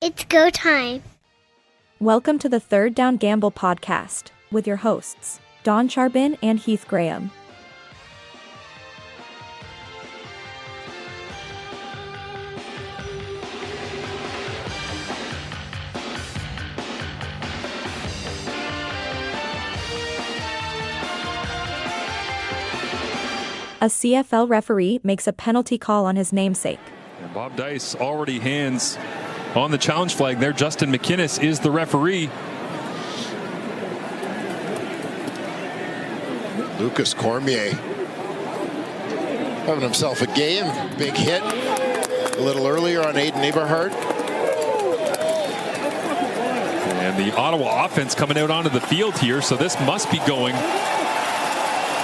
It's go time. Welcome to the Third Down Gamble podcast with your hosts, Don Charbin and Heath Graham. A CFL referee makes a penalty call on his namesake. And Bob Dice already hands on the challenge flag there. Justin McInnes is the referee. Lucas Cormier having himself a game. Big hit a little earlier on Aiden Eberhardt. And the Ottawa offense coming out onto the field here, so this must be going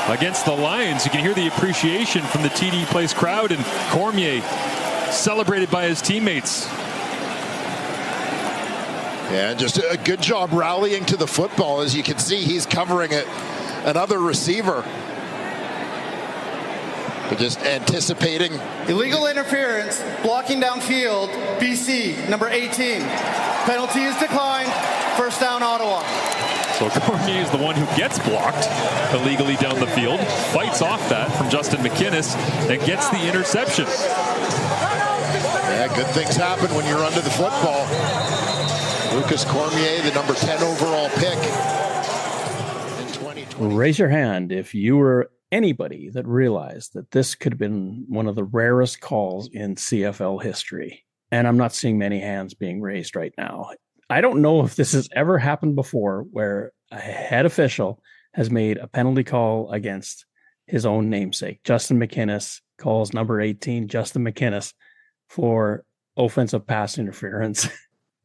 against the Lions. You can hear the appreciation from the TD Place crowd, and Cormier celebrated by his teammates. Yeah, just a good job rallying to the football. As you can see, he's covering another receiver. But just anticipating. Illegal interference, blocking downfield, BC, number 18. Penalty is declined, first down Ottawa. So Cormier is the one who gets blocked illegally down the field, fights off that from Justin McInnes, and gets the interception. Yeah, good things happen when you run to the football. Lucas Cormier, the number 10 overall pick in 2020. Raise your hand if you were anybody that realized that this could have been one of the rarest calls in CFL history. And I'm not seeing many hands being raised right now. I don't know if this has ever happened before where a head official has made a penalty call against his own namesake. Justin McInnes calls number 18, Justin McInnes, for offensive pass interference.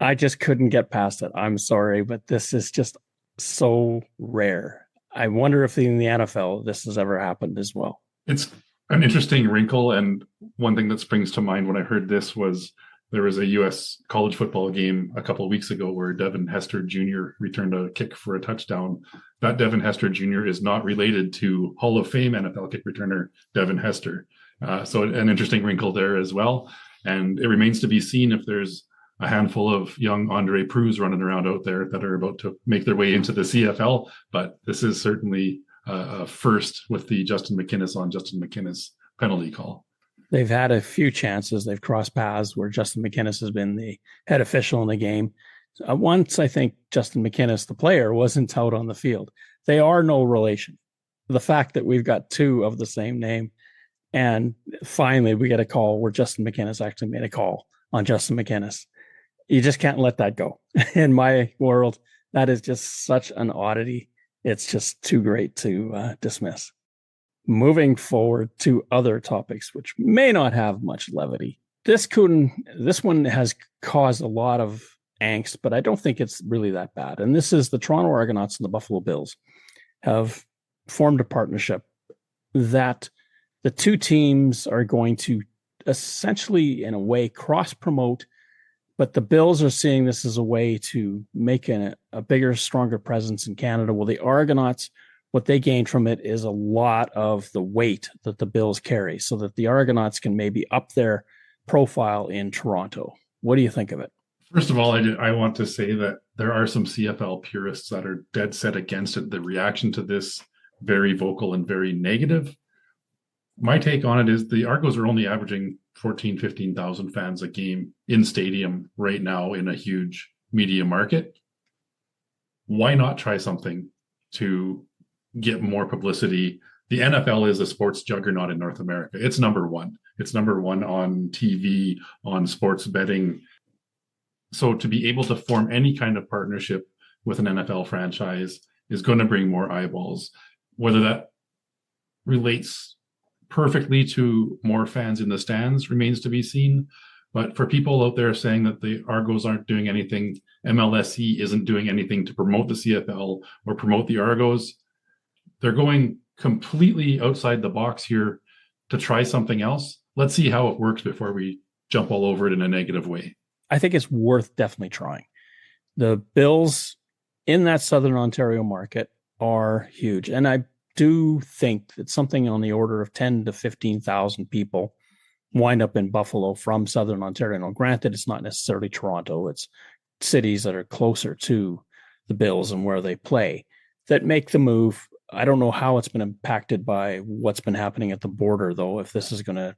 I just couldn't get past it. I'm sorry, but this is just so rare. I wonder if in the NFL this has ever happened as well. It's an interesting wrinkle, and one thing that springs to mind when I heard this was there was a U.S. college football game a couple of weeks ago where Devin Hester Jr. returned a kick for a touchdown. That Devin Hester Jr. is not related to Hall of Fame NFL kick returner Devin Hester. So an interesting wrinkle there as well. And it remains to be seen if there's a handful of young Andre Proulx running around out there that are about to make their way into the CFL. But this is certainly a first with the Justin McInnes penalty call. They've had a few chances. They've crossed paths where Justin McInnes has been the head official in the game. Once I think Justin McInnes, the player, wasn't out on the field. They are no relation. The fact that we've got two of the same name, and finally we get a call where Justin McInnes actually made a call on Justin McInnes. You just can't let that go. In my world, that is just such an oddity. It's just too great to dismiss. Moving forward to other topics, which may not have much levity. This one has caused a lot of angst, but I don't think it's really that bad. And this is the Toronto Argonauts and the Buffalo Bills have formed a partnership that the two teams are going to essentially, in a way, cross-promote. But the Bills are seeing this as a way to make a bigger, stronger presence in Canada. Well, the Argonauts, what they gain from it is a lot of the weight that the Bills carry so that the Argonauts can maybe up their profile in Toronto. What do you think of it? First of all, I want to say that there are some CFL purists that are dead set against it. The reaction to this, very vocal and very negative. My take on it is the Argos are only averaging 15,000 fans a game in stadium right now in a huge media market. Why not try something to get more publicity? The NFL is a sports juggernaut in North America. It's number one. It's number one on TV, on sports betting. So to be able to form any kind of partnership with an NFL franchise is going to bring more eyeballs. Whether that relates perfectly to more fans in the stands remains to be seen. But for people out there saying that the Argos aren't doing anything, MLSE isn't doing anything to promote the CFL or promote the Argos, they're going completely outside the box here to try something else. Let's see how it works before we jump all over it in a negative way. I think it's worth definitely trying. The Bills in that Southern Ontario market are huge. And I do think that something on the order of 10 to 15,000 people wind up in Buffalo from Southern Ontario. Now, granted, it's not necessarily Toronto. It's cities that are closer to the Bills and where they play that make the move. I don't know how it's been impacted by what's been happening at the border, though, if this is going to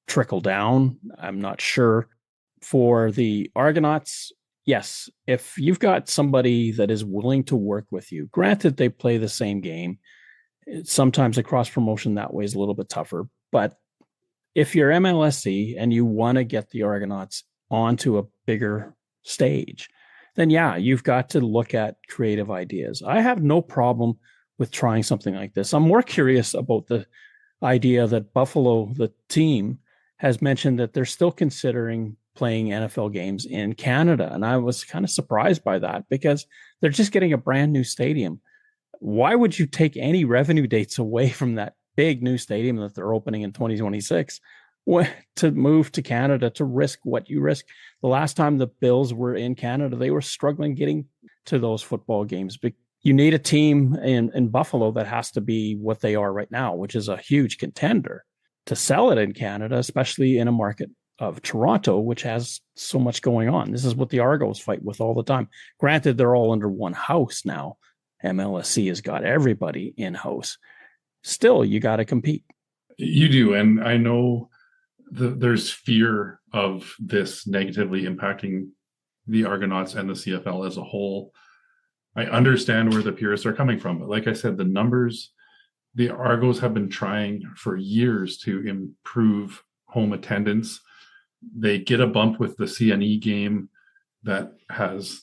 trickle down. I'm not sure. For the Argonauts, yes, if you've got somebody that is willing to work with you, granted, they play the same game. Sometimes a cross promotion that way is a little bit tougher, but if you're MLSE and you want to get the Argonauts onto a bigger stage, then yeah, you've got to look at creative ideas. I have no problem with trying something like this. I'm more curious about the idea that Buffalo, the team, has mentioned that they're still considering playing NFL games in Canada. And I was kind of surprised by that because they're just getting a brand new stadium. Why would you take any revenue dates away from that big new stadium that they're opening in 2026 to move to Canada, to risk what you risk? The last time the Bills were in Canada, they were struggling getting to those football games. You need a team in Buffalo that has to be what they are right now, which is a huge contender, to sell it in Canada, especially in a market of Toronto, which has so much going on. This is what the Argos fight with all the time. Granted, they're all under one house now. MLSE has got everybody in-house. Still, you got to compete. You do. And I know there's fear of this negatively impacting the Argonauts and the CFL as a whole. I understand where the purists are coming from. But like I said, the numbers, the Argos have been trying for years to improve home attendance. They get a bump with the CNE game that has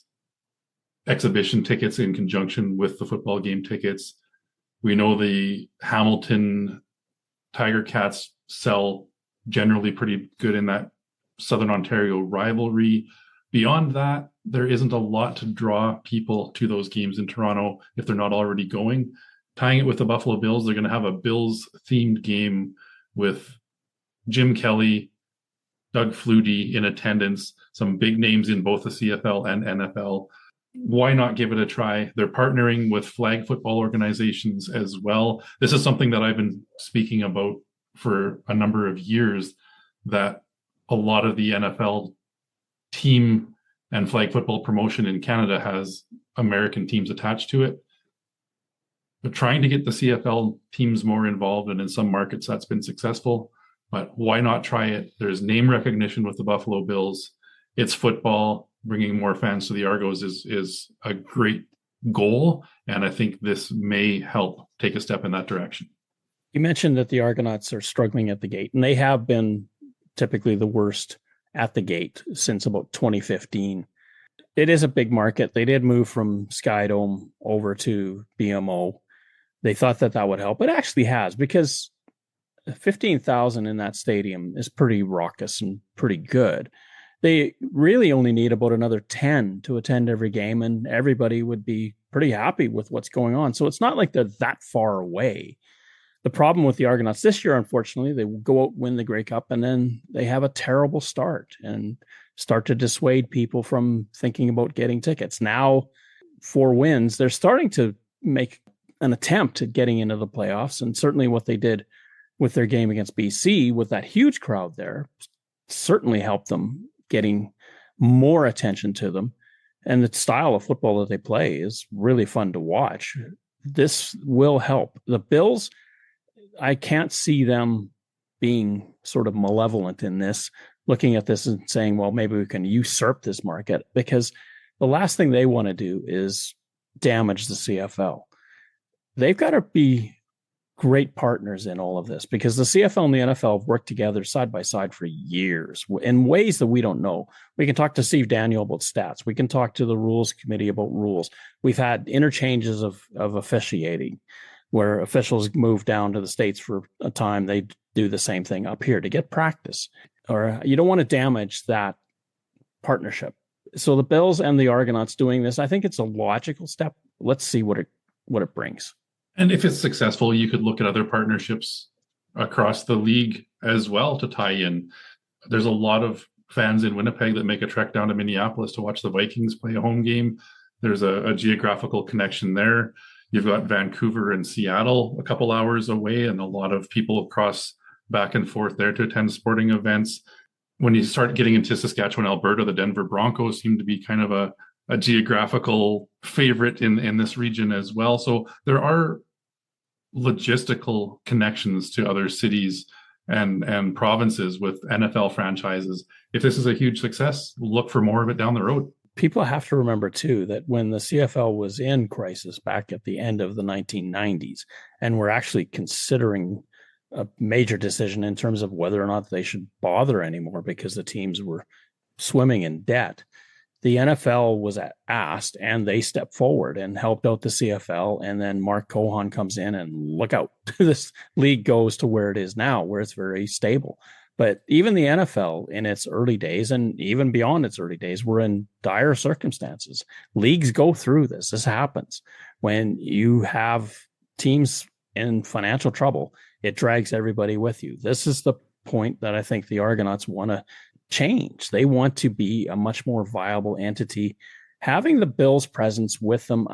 exhibition tickets in conjunction with the football game tickets. We know the Hamilton Tiger Cats sell generally pretty good in that Southern Ontario rivalry. Beyond that, there isn't a lot to draw people to those games in Toronto if they're not already going. Tying it with the Buffalo Bills, they're going to have a Bills-themed game with Jim Kelly, Doug Flutie in attendance, some big names in both the CFL and NFL. Why not give it a try? They're partnering with flag football organizations as well. This is something that I've been speaking about for a number of years, that a lot of the NFL team and flag football promotion in Canada has American teams attached to it. But trying to get the CFL teams more involved, and in some markets that's been successful, but why not try it? There's name recognition with the Buffalo Bills. It's football. Bringing more fans to the Argos is a great goal, and I think this may help take a step in that direction. You mentioned that the Argonauts are struggling at the gate, and they have been typically the worst at the gate since about 2015. It is a big market. They did move from Skydome over to BMO. They thought that would help. It actually has, because 15,000 in that stadium is pretty raucous and pretty good. They really only need about another 10 to attend every game, and everybody would be pretty happy with what's going on. So it's not like they're that far away. The problem with the Argonauts this year, unfortunately, they go out, win the Grey Cup, and then they have a terrible start and start to dissuade people from thinking about getting tickets. Now, 4 wins, they're starting to make an attempt at getting into the playoffs, and certainly what they did with their game against BC with that huge crowd there certainly helped them getting more attention to them. And the style of football that they play is really fun to watch. This will help. The Bills, I can't see them being sort of malevolent in this, looking at this and saying, well, maybe we can usurp this market, because the last thing they want to do is damage the CFL. They've got to be great partners in all of this, because the CFL and the NFL have worked together side by side for years in ways that we don't know. We can talk to Steve Daniel about stats. We can talk to the rules committee about rules. We've had interchanges of officiating where officials move down to the States for a time. They do the same thing up here to get practice, or you don't want to damage that partnership. So the Bills and the Argonauts doing this, I think it's a logical step. Let's see what it brings. And if it's successful, you could look at other partnerships across the league as well to tie in. There's a lot of fans in Winnipeg that make a trek down to Minneapolis to watch the Vikings play a home game. There's a geographical connection there. You've got Vancouver and Seattle a couple hours away, and a lot of people across back and forth there to attend sporting events. When you start getting into Saskatchewan, Alberta, the Denver Broncos seem to be kind of a geographical favorite in this region as well. So there are logistical connections to other cities and provinces with NFL franchises. If this is a huge success, look for more of it down the road. People have to remember, too, that when the CFL was in crisis back at the end of the 1990s, and we're actually considering a major decision in terms of whether or not they should bother anymore because the teams were swimming in debt, the NFL was asked, and they stepped forward and helped out the CFL. And then Mark Cohen comes in, and look out, this league goes to where it is now, where it's very stable. But even the NFL in its early days, and even beyond its early days, were in dire circumstances. Leagues go through this. This happens. When you have teams in financial trouble, it drags everybody with you. This is the point that I think the Argonauts want to change. They want to be a much more viable entity. Having the Bills' presence with them,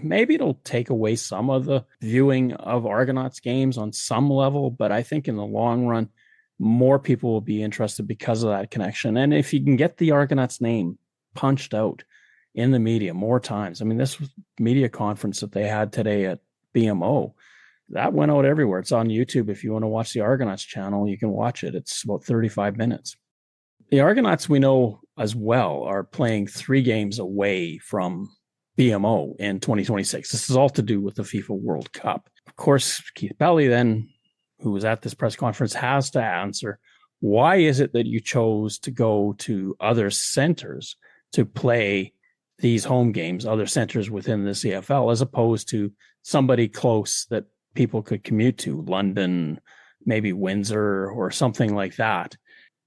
maybe it'll take away some of the viewing of Argonauts games on some level, but I think in the long run, more people will be interested because of that connection. And if you can get the Argonauts name punched out in the media more times, I mean, this media conference that they had today at BMO, that went out everywhere. It's on YouTube. If you want to watch the Argonauts channel, you can watch it. It's about 35 minutes. The Argonauts, we know as well, are playing 3 games away from BMO in 2026. This is all to do with the FIFA World Cup. Of course, Keith Pelley then, who was at this press conference, has to answer, why is it that you chose to go to other centers to play these home games, other centers within the CFL, as opposed to somebody close that people could commute to, London, maybe Windsor or something like that?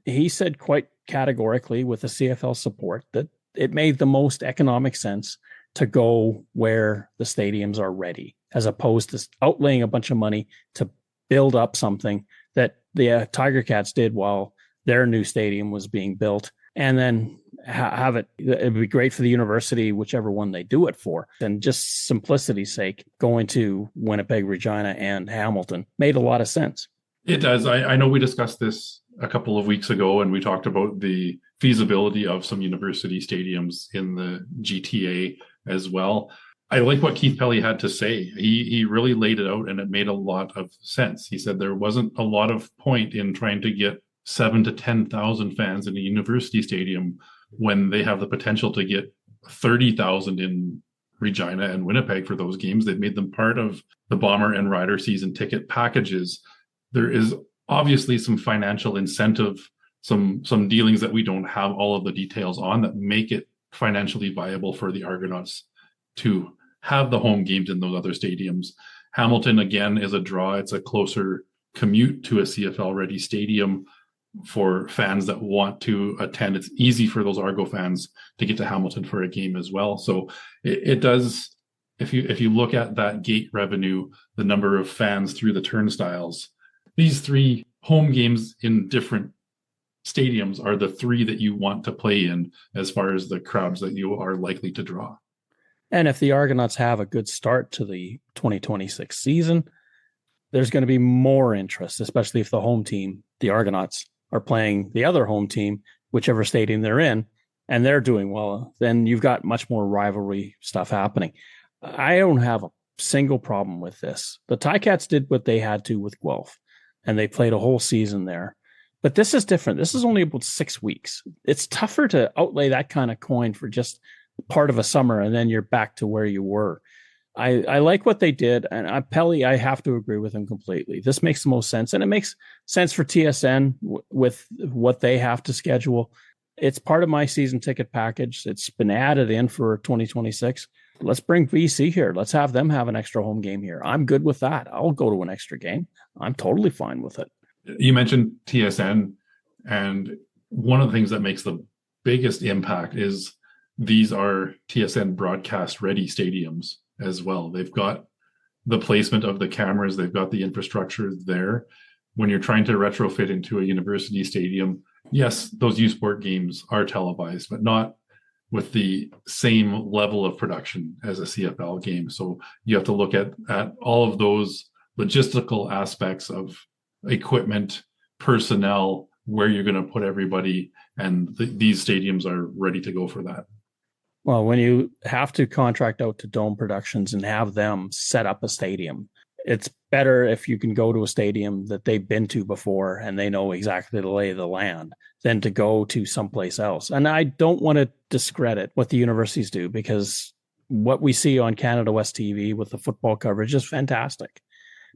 He said quite categorically, with the CFL support, that it made the most economic sense to go where the stadiums are ready, as opposed to outlaying a bunch of money to build up something that the Tiger Cats did while their new stadium was being built, and then have it. It'd be great for the university, whichever one they do it for. And just simplicity's sake, going to Winnipeg, Regina, and Hamilton made a lot of sense. It does. I know we discussed this a couple of weeks ago, and we talked about the feasibility of some university stadiums in the GTA as well. I like what Keith Pelley had to say. He really laid it out, and it made a lot of sense. He said there wasn't a lot of point in trying to get 7,000 to 10,000 fans in a university stadium when they have the potential to get 30,000 in Regina and Winnipeg for those games. They've made them part of the Bomber and Rider season ticket packages. There is obviously some financial incentive, some dealings that we don't have all of the details on, that make it financially viable for the Argonauts to have the home games in those other stadiums. Hamilton, again, is a draw. It's a closer commute to a CFL-ready stadium for fans that want to attend. It's easy for those Argo fans to get to Hamilton for a game as well. So it does, if you look at that gate revenue, the number of fans through the turnstiles, these 3 home games in different stadiums are the 3 that you want to play in as far as the crowds that you are likely to draw. And if the Argonauts have a good start to the 2026 season, there's going to be more interest, especially if the home team, the Argonauts, are playing the other home team, whichever stadium they're in, and they're doing well. Then you've got much more rivalry stuff happening. I don't have a single problem with this. The Ticats did what they had to with Guelph, and they played a whole season there. But this is different. This is only about 6 weeks. It's tougher to outlay that kind of coin for just part of a summer, and then you're back to where you were. I like what they did, and Pelley, I have to agree with him completely. This makes the most sense, and it makes sense for TSN with what they have to schedule. It's part of my season ticket package. It's been added in for 2026. Let's bring BC here. Let's have them have an extra home game here. I'm good with that. I'll go to an extra game. I'm totally fine with it. You mentioned TSN, and one of the things that makes the biggest impact is these are TSN broadcast ready stadiums as well. They've got the placement of the cameras, they've got the infrastructure there. When you're trying to retrofit into a university stadium, yes, those U Sport games are televised, but not with the same level of production as a CFL game. So you have to look at all of those logistical aspects of equipment, personnel, where you're going to put everybody, and these stadiums are ready to go for that. Well, when you have to contract out to Dome Productions and have them set up a stadium, it's better if you can go to a stadium that they've been to before and they know exactly the lay of the land than to go to someplace else. And I don't want to discredit what the universities do, because what we see on Canada West TV with the football coverage is fantastic,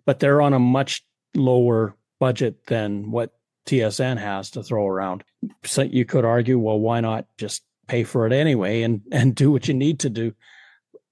but they're on a much lower budget than what TSN has to throw around. So you could argue, well, why not just pay for it anyway and do what you need to do?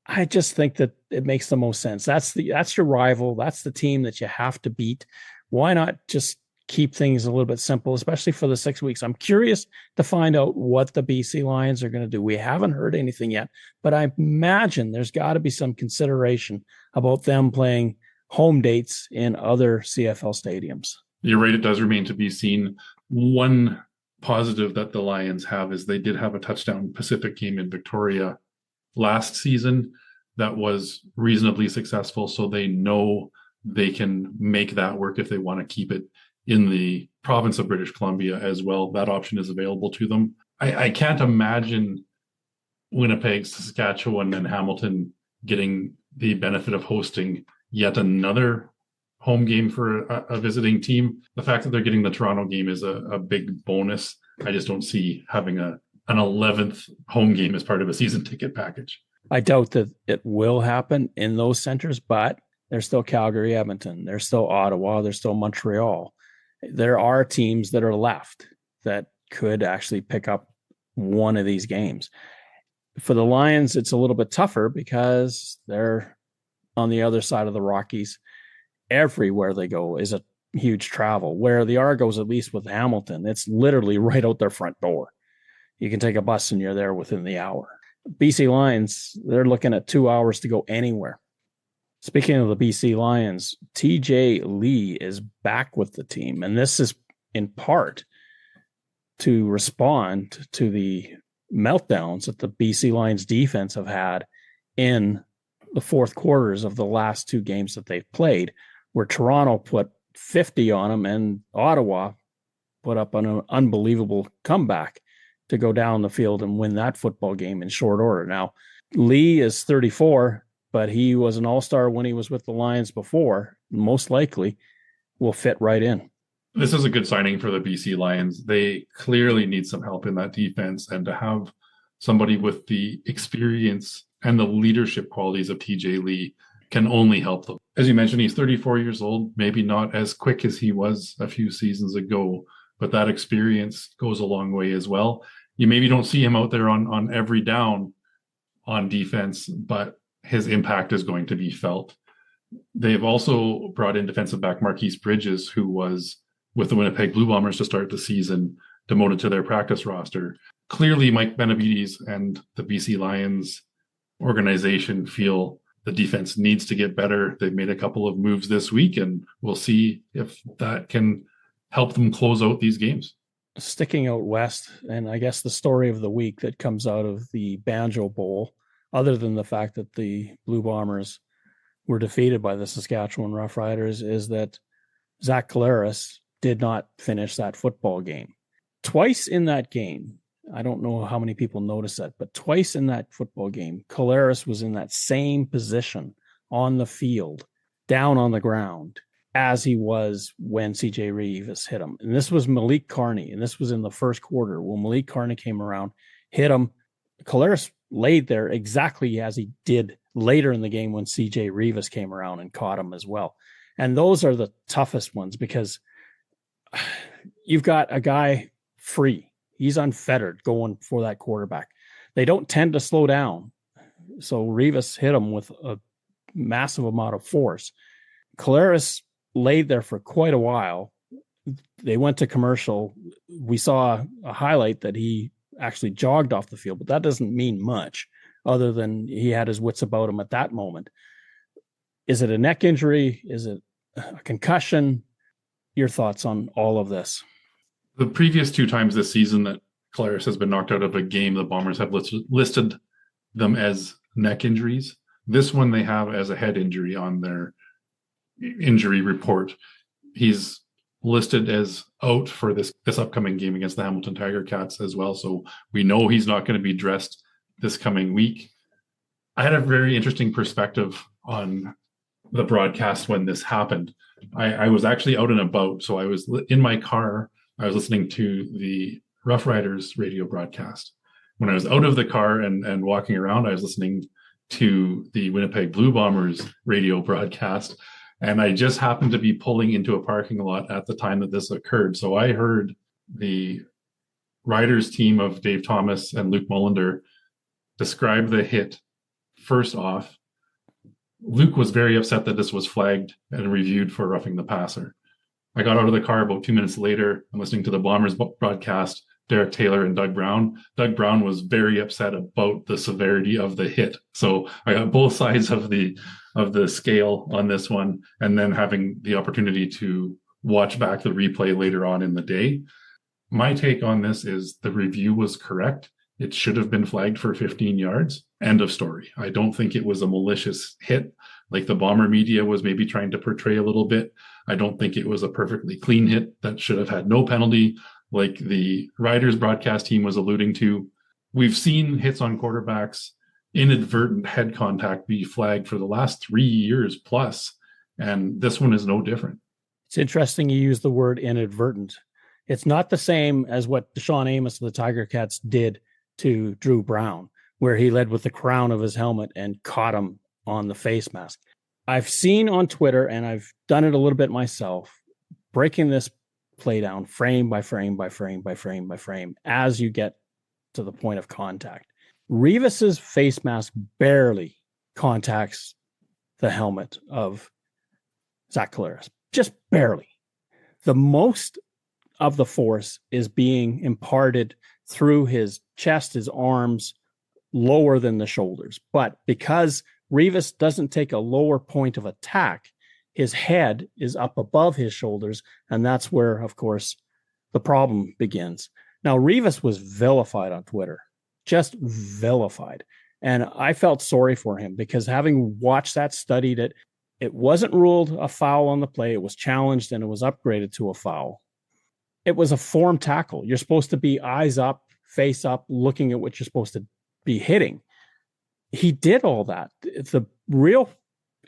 I just think that it makes the most sense. That's your rival. That's the team that you have to beat. Why not just keep things a little bit simple, especially for the 6 weeks? I'm curious to find out what the BC Lions are going to do. We haven't heard anything yet, but I imagine there's got to be some consideration about them playing home dates in other CFL stadiums. You're right. It does remain to be seen. One positive that the Lions have is they did have a touchdown Pacific game in Victoria last season that was reasonably successful, so they know they can make that work if they want to keep it in the province of British Columbia as well. That option is available to them. I can't imagine Winnipeg, Saskatchewan, and Hamilton getting the benefit of hosting yet another home game for a visiting team. The fact that they're getting the Toronto game is a big bonus. I just don't see having an 11th home game as part of a season ticket package. I doubt that it will happen in those centers, but there's still Calgary, Edmonton, there's still Ottawa, there's still Montreal. There are teams that are left that could actually pick up one of these games. For the Lions, it's a little bit tougher because they're on the other side of the Rockies. Everywhere they go is a huge travel, where the Argos, at least with Hamilton, it's literally right out their front door. You can take a bus and you're there within the hour. BC Lions, they're looking at 2 hours to go anywhere. Speaking of the BC Lions, TJ Lee is back with the team, and this is in part to respond to the meltdowns that the BC Lions defense have had in the fourth quarters of the last two games that they've played, where Toronto put 50 on them and Ottawa put up an unbelievable comeback to go down the field and win that football game in short order. Now, Lee is 34, but he was an all-star when he was with the Lions before. Most likely will fit right in. This is a good signing for the BC Lions. They clearly need some help in that defense, and to have somebody with the experience and the leadership qualities of TJ Lee can only help them. As you mentioned, he's 34 years old, maybe not as quick as he was a few seasons ago, but that experience goes a long way as well. You maybe don't see him out there on every down on defense, but his impact is going to be felt. They've also brought in defensive back Marquise Bridges, who was with the Winnipeg Blue Bombers to start the season, demoted to their practice roster. Clearly, Mike Benavides and the BC Lions organization feel the defense needs to get better. They've made a couple of moves this week, and we'll see if that can help them close out these games. Sticking out west, and I guess the story of the week that comes out of the Banjo Bowl, other than the fact that the Blue Bombers were defeated by the Saskatchewan Roughriders, is that Zach Collaros did not finish that football game. Twice in that game, I don't know how many people noticed that, but twice in that football game, Collaros was in that same position on the field, down on the ground, as he was when CJ Reeves hit him. And this was Malik Carney, and this was in the first quarter. When Malik Carney came around, hit him, Collaros laid there exactly as he did later in the game when CJ Reeves came around and caught him as well. And those are the toughest ones, because you've got a guy free. He's unfettered going for that quarterback. They don't tend to slow down. So Reeves hit him with a massive amount of force. Collaros laid there for quite a while. They went to commercial. We saw a highlight that he actually jogged off the field, but that doesn't mean much other than he had his wits about him at that moment. Is it a neck injury? Is it a concussion? Your thoughts on all of this? The previous two times this season that Collaros has been knocked out of a game, the Bombers have listed them as neck injuries. This one they have as a head injury on their injury report. He's listed as out for this upcoming game against the Hamilton Tiger Cats as well. So we know he's not going to be dressed this coming week. I had a very interesting perspective on the broadcast when this happened. I was actually out and about. So I was in my car. I was listening to the Roughriders radio broadcast. When I was out of the car and walking around, I was listening to the Winnipeg Blue Bombers radio broadcast. And I just happened to be pulling into a parking lot at the time that this occurred. So I heard the Riders team of Dave Thomas and Luke Mullender describe the hit. First off, Luke was very upset that this was flagged and reviewed for roughing the passer. I got out of the car about 2 minutes later. I'm listening to the Bombers broadcast, Derek Taylor and Doug Brown. Doug Brown was very upset about the severity of the hit. So I got both sides of the scale on this one, and then having the opportunity to watch back the replay later on in the day. My take on this is the review was correct. It should have been flagged for 15 yards. End of story. I don't think it was a malicious hit like the Bomber media was maybe trying to portray a little bit. I don't think it was a perfectly clean hit that should have had no penalty like the Riders broadcast team was alluding to. We've seen hits on quarterbacks, inadvertent head contact be flagged for the last 3 years plus, and this one is no different. It's interesting you use the word inadvertent. It's not the same as what Deshaun Amos of the Tiger Cats did to Drew Brown, where he led with the crown of his helmet and caught him on the face mask. I've seen on Twitter, and I've done it a little bit myself, breaking this play down frame by frame by frame by frame by frame as you get to the point of contact. Revis's face mask barely contacts the helmet of Zach Collaros, just barely. The most of the force is being imparted through his chest, his arms, lower than the shoulders. But because Revis doesn't take a lower point of attack, his head is up above his shoulders, and that's where, of course, the problem begins. Now, Revis was vilified on Twitter, just vilified. And I felt sorry for him because having watched that, studied it, it wasn't ruled a foul on the play. It was challenged and it was upgraded to a foul. It was a form tackle. You're supposed to be eyes up, face up, looking at what you're supposed to be hitting. He did all that. The real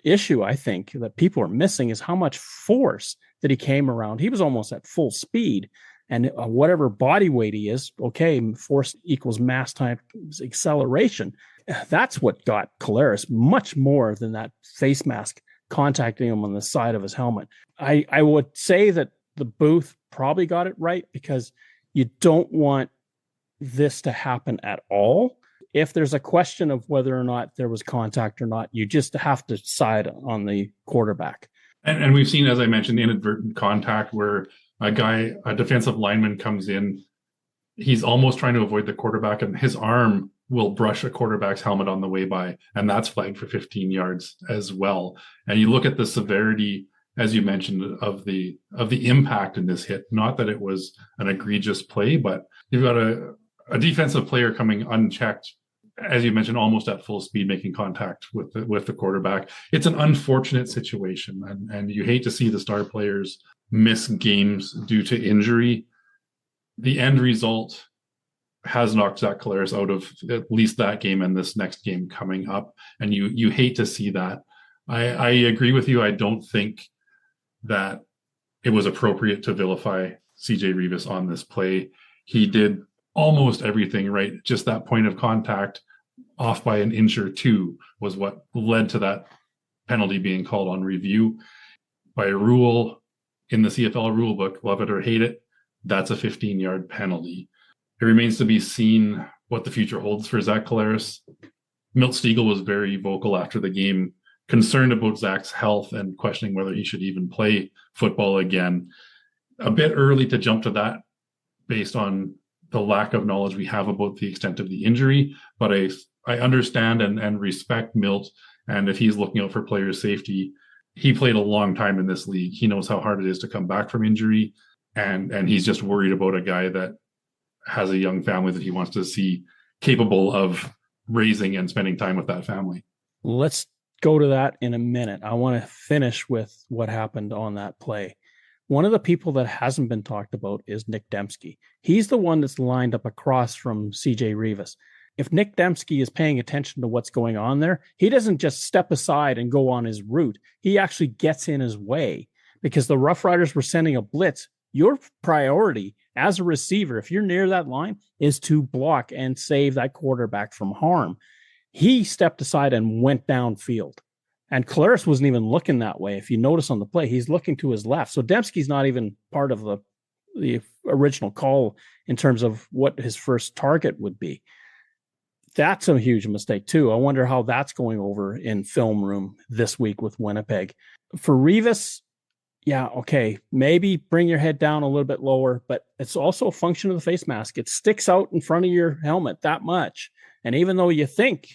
issue, I think, that people are missing is how much force that he came around. He was almost at full speed, and whatever body weight he is, okay, force equals mass times acceleration. That's what got Collaros much more than that face mask contacting him on the side of his helmet. I would say that the booth probably got it right because you don't want this to happen at all. If there's a question of whether or not there was contact or not, you just have to side on the quarterback. And we've seen, as I mentioned, inadvertent contact where a defensive lineman comes in, he's almost trying to avoid the quarterback and his arm will brush a quarterback's helmet on the way by, and that's flagged for 15 yards as well. And you look at the severity, as you mentioned, of the impact in this hit. Not that it was an egregious play, but you've got a defensive player coming unchecked, as you mentioned, almost at full speed, making contact with the quarterback. It's an unfortunate situation, and you hate to see the star players miss games due to injury. The end result has knocked Zach Collaros out of at least that game and this next game coming up, and you hate to see that. I agree with you. I don't think that it was appropriate to vilify CJ Revis on this play. He did almost everything right. Just that point of contact off by an inch or two was what led to that penalty being called on review. By rule in the CFL rulebook, love it or hate it, that's a 15-yard penalty. It remains to be seen what the future holds for Zach Collaros. Milt Stiegel was very vocal after the game, concerned about Zach's health and questioning whether he should even play football again. A bit early to jump to that based on the lack of knowledge we have about the extent of the injury, but I understand and respect Milt, and if he's looking out for players' safety, he played a long time in this league. He knows how hard it is to come back from injury, and he's just worried about a guy that has a young family that he wants to see capable of raising and spending time with that family. Let's go to that in a minute. I want to finish with what happened on that play. One of the people that hasn't been talked about is Nick Dembski. He's the one that's lined up across from CJ Rivas. If Nick Dembski is paying attention to what's going on there, he doesn't just step aside and go on his route. He actually gets in his way because the Roughriders were sending a blitz. Your priority as a receiver, if you're near that line, is to block and save that quarterback from harm. He stepped aside and went downfield. And Collaros wasn't even looking that way. If you notice on the play, he's looking to his left. So Dembski's not even part of the original call in terms of what his first target would be. That's a huge mistake too. I wonder how that's going over in film room this week with Winnipeg. For Rivas, yeah, okay, maybe bring your head down a little bit lower, but it's also a function of the face mask. It sticks out in front of your helmet that much. And even though you think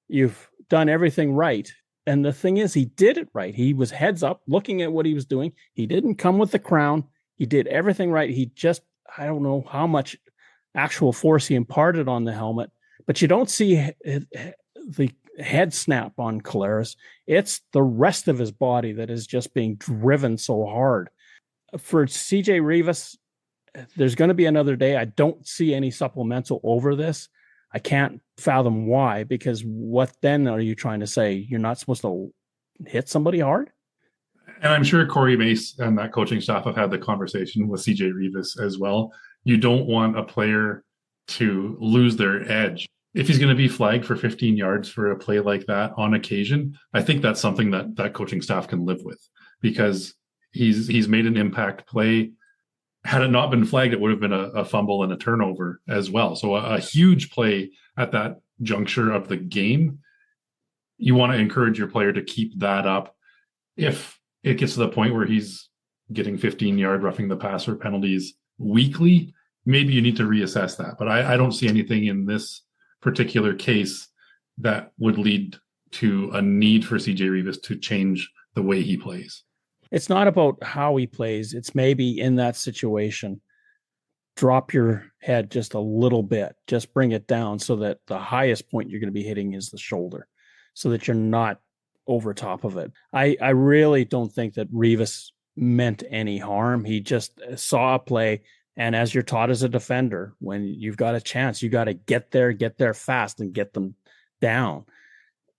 you've done everything right, and the thing is, he did it right. He was heads up looking at what he was doing. He didn't come with the crown. He did everything right. He just, I don't know how much actual force he imparted on the helmet, but you don't see the head snap on Collaros. It's the rest of his body that is just being driven so hard. For CJ Rivas, there's going to be another day. I don't see any supplemental over this. I can't fathom why, because what then are you trying to say? You're not supposed to hit somebody hard? And I'm sure Corey Mace and that coaching staff have had the conversation with CJ Rivas as well. You don't want a player to lose their edge. If he's going to be flagged for 15 yards for a play like that on occasion, I think that's something that coaching staff can live with, because he's made an impact play. Had it not been flagged, it would have been a fumble and a turnover as well. So a huge play at that juncture of the game. You want to encourage your player to keep that up. If it gets to the point where he's getting 15-yard roughing the passer penalties weekly, maybe you need to reassess that. But I don't see anything in this particular case that would lead to a need for CJ Rivas to change the way he plays. It's not about how he plays. It's maybe in that situation, drop your head just a little bit, just bring it down so that the highest point you're going to be hitting is the shoulder, so that you're not over top of it. I really don't think that Rivas meant any harm. He just saw a play. And as you're taught as a defender, when you've got a chance, you got to get there fast and get them down.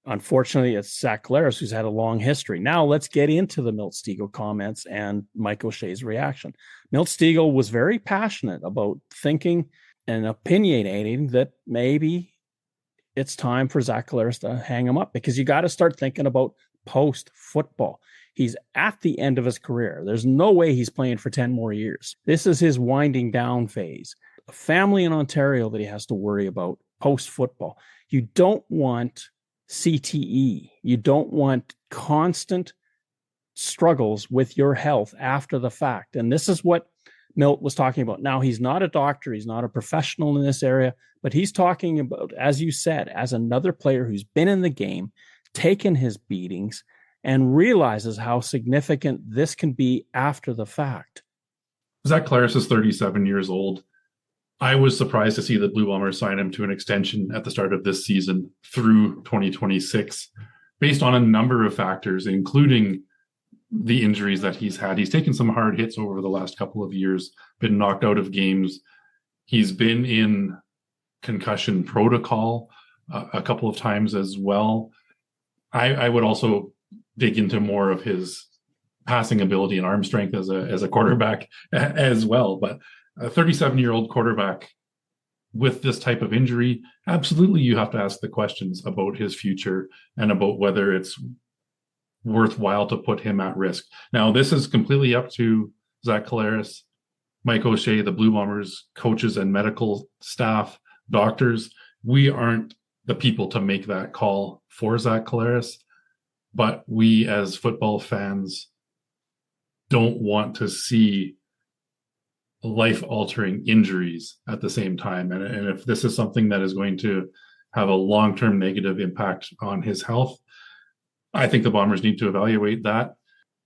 Unfortunately, it's Zach Collaros who's had a long history. Now let's get into the Milt Stegall comments and Mike O'Shea's reaction. Milt Stegall was very passionate about thinking and opinionating that maybe it's time for Zach Collaros to hang him up, because you got to start thinking about post-football. He's at the end of his career. There's no way he's playing for 10 more years. This is his winding down phase. A family in Ontario that he has to worry about post-football. You don't want CTE. You don't want constant struggles with your health after the fact. And this is what Milt was talking about. Now, he's not a doctor. He's not a professional in this area, but he's talking about, as you said, as another player who's been in the game, taken his beatings, and realizes how significant this can be after the fact. Zach Collaros is 37 years old. I was surprised to see the Blue Bombers sign him to an extension at the start of this season through 2026, based on a number of factors, including the injuries that he's had. He's taken some hard hits over the last couple of years, been knocked out of games. He's been in concussion protocol a couple of times as well. I would also dig into more of his passing ability and arm strength as a quarterback as well. But a 37-year-old quarterback with this type of injury, absolutely you have to ask the questions about his future and about whether it's worthwhile to put him at risk. Now, this is completely up to Zach Collaros, Mike O'Shea, the Blue Bombers, coaches and medical staff, doctors. We aren't the people to make that call for Zach Collaros, but we as football fans don't want to see life-altering injuries at the same time. And if this is something that is going to have a long-term negative impact on his health, I think the Bombers need to evaluate that.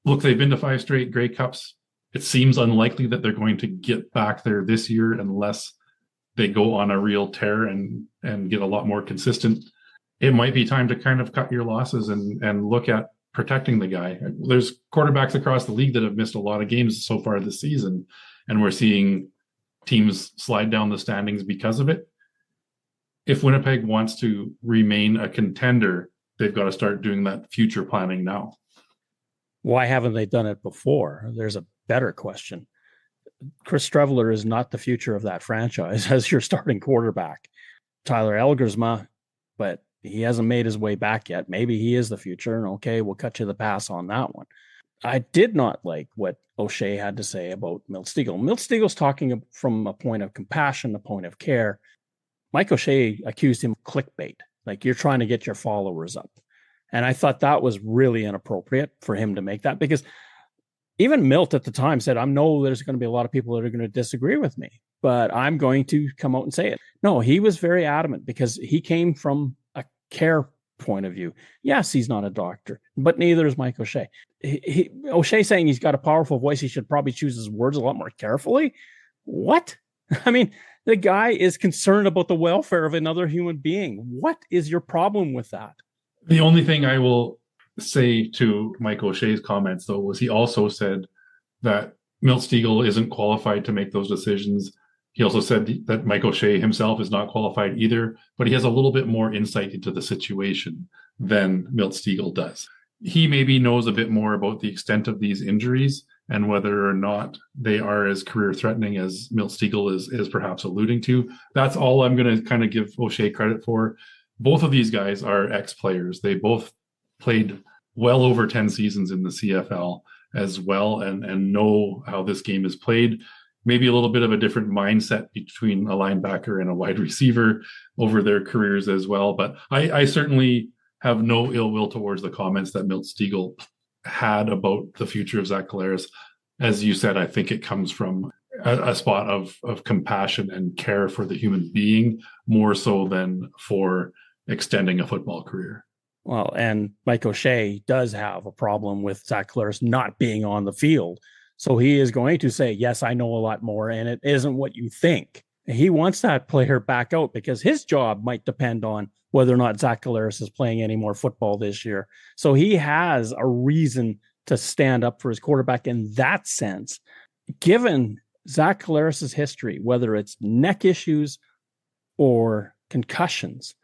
Look, they've been to 5 straight Grey Cups. It seems unlikely that they're going to get back there this year unless they go on a real tear and get a lot more consistent. It might be time to kind of cut your losses and look at protecting the guy. There's quarterbacks across the league that have missed a lot of games so far this season, and we're seeing teams slide down the standings because of it. If Winnipeg wants to remain a contender, they've got to start doing that future planning now. Why haven't they done it before? There's a better question. Chris Streveler is not the future of that franchise as your starting quarterback. Tyler Elgersma, but he hasn't made his way back yet. Maybe he is the future, and okay, we'll cut you the pass on that one. I did not like what O'Shea had to say about Milt Stegall. Milt Steagall's talking from a point of compassion, a point of care. Mike O'Shea accused him of clickbait, like you're trying to get your followers up. And I thought that was really inappropriate for him to make that, because even Milt at the time said, I know there's going to be a lot of people that are going to disagree with me, but I'm going to come out and say it. No, he was very adamant because he came from a care point of view. Yes, he's not a doctor, but neither is Mike O'Shea. O'Shea saying he's got a powerful voice, he should probably choose his words a lot more carefully. What? I mean, the guy is concerned about the welfare of another human being. What is your problem with that? The only thing I will say to Mike O'Shea's comments, though, was he also said that Milt Stegall isn't qualified to make those decisions. He also said that Mike O'Shea himself is not qualified either, but he has a little bit more insight into the situation than Milt Stegall does. He maybe knows a bit more about the extent of these injuries and whether or not they are as career-threatening as Milt Stegall is perhaps alluding to. That's all I'm going to kind of give O'Shea credit for. Both of these guys are ex-players. They both played well over 10 seasons in the CFL as well, and know how this game is played. Maybe a little bit of a different mindset between a linebacker and a wide receiver over their careers as well. But I certainly have no ill will towards the comments that Milt Stegall had about the future of Zach Collaros. As you said, I think it comes from a spot of compassion and care for the human being, more so than for extending a football career. Well, and Mike O'Shea does have a problem with Zach Collaros not being on the field. So he is going to say, yes, I know a lot more, and it isn't what you think. He wants that player back out because his job might depend on whether or not Zach Collaros is playing any more football this year. So he has a reason to stand up for his quarterback in that sense. Given Zach Collaros' history, whether it's neck issues or concussions,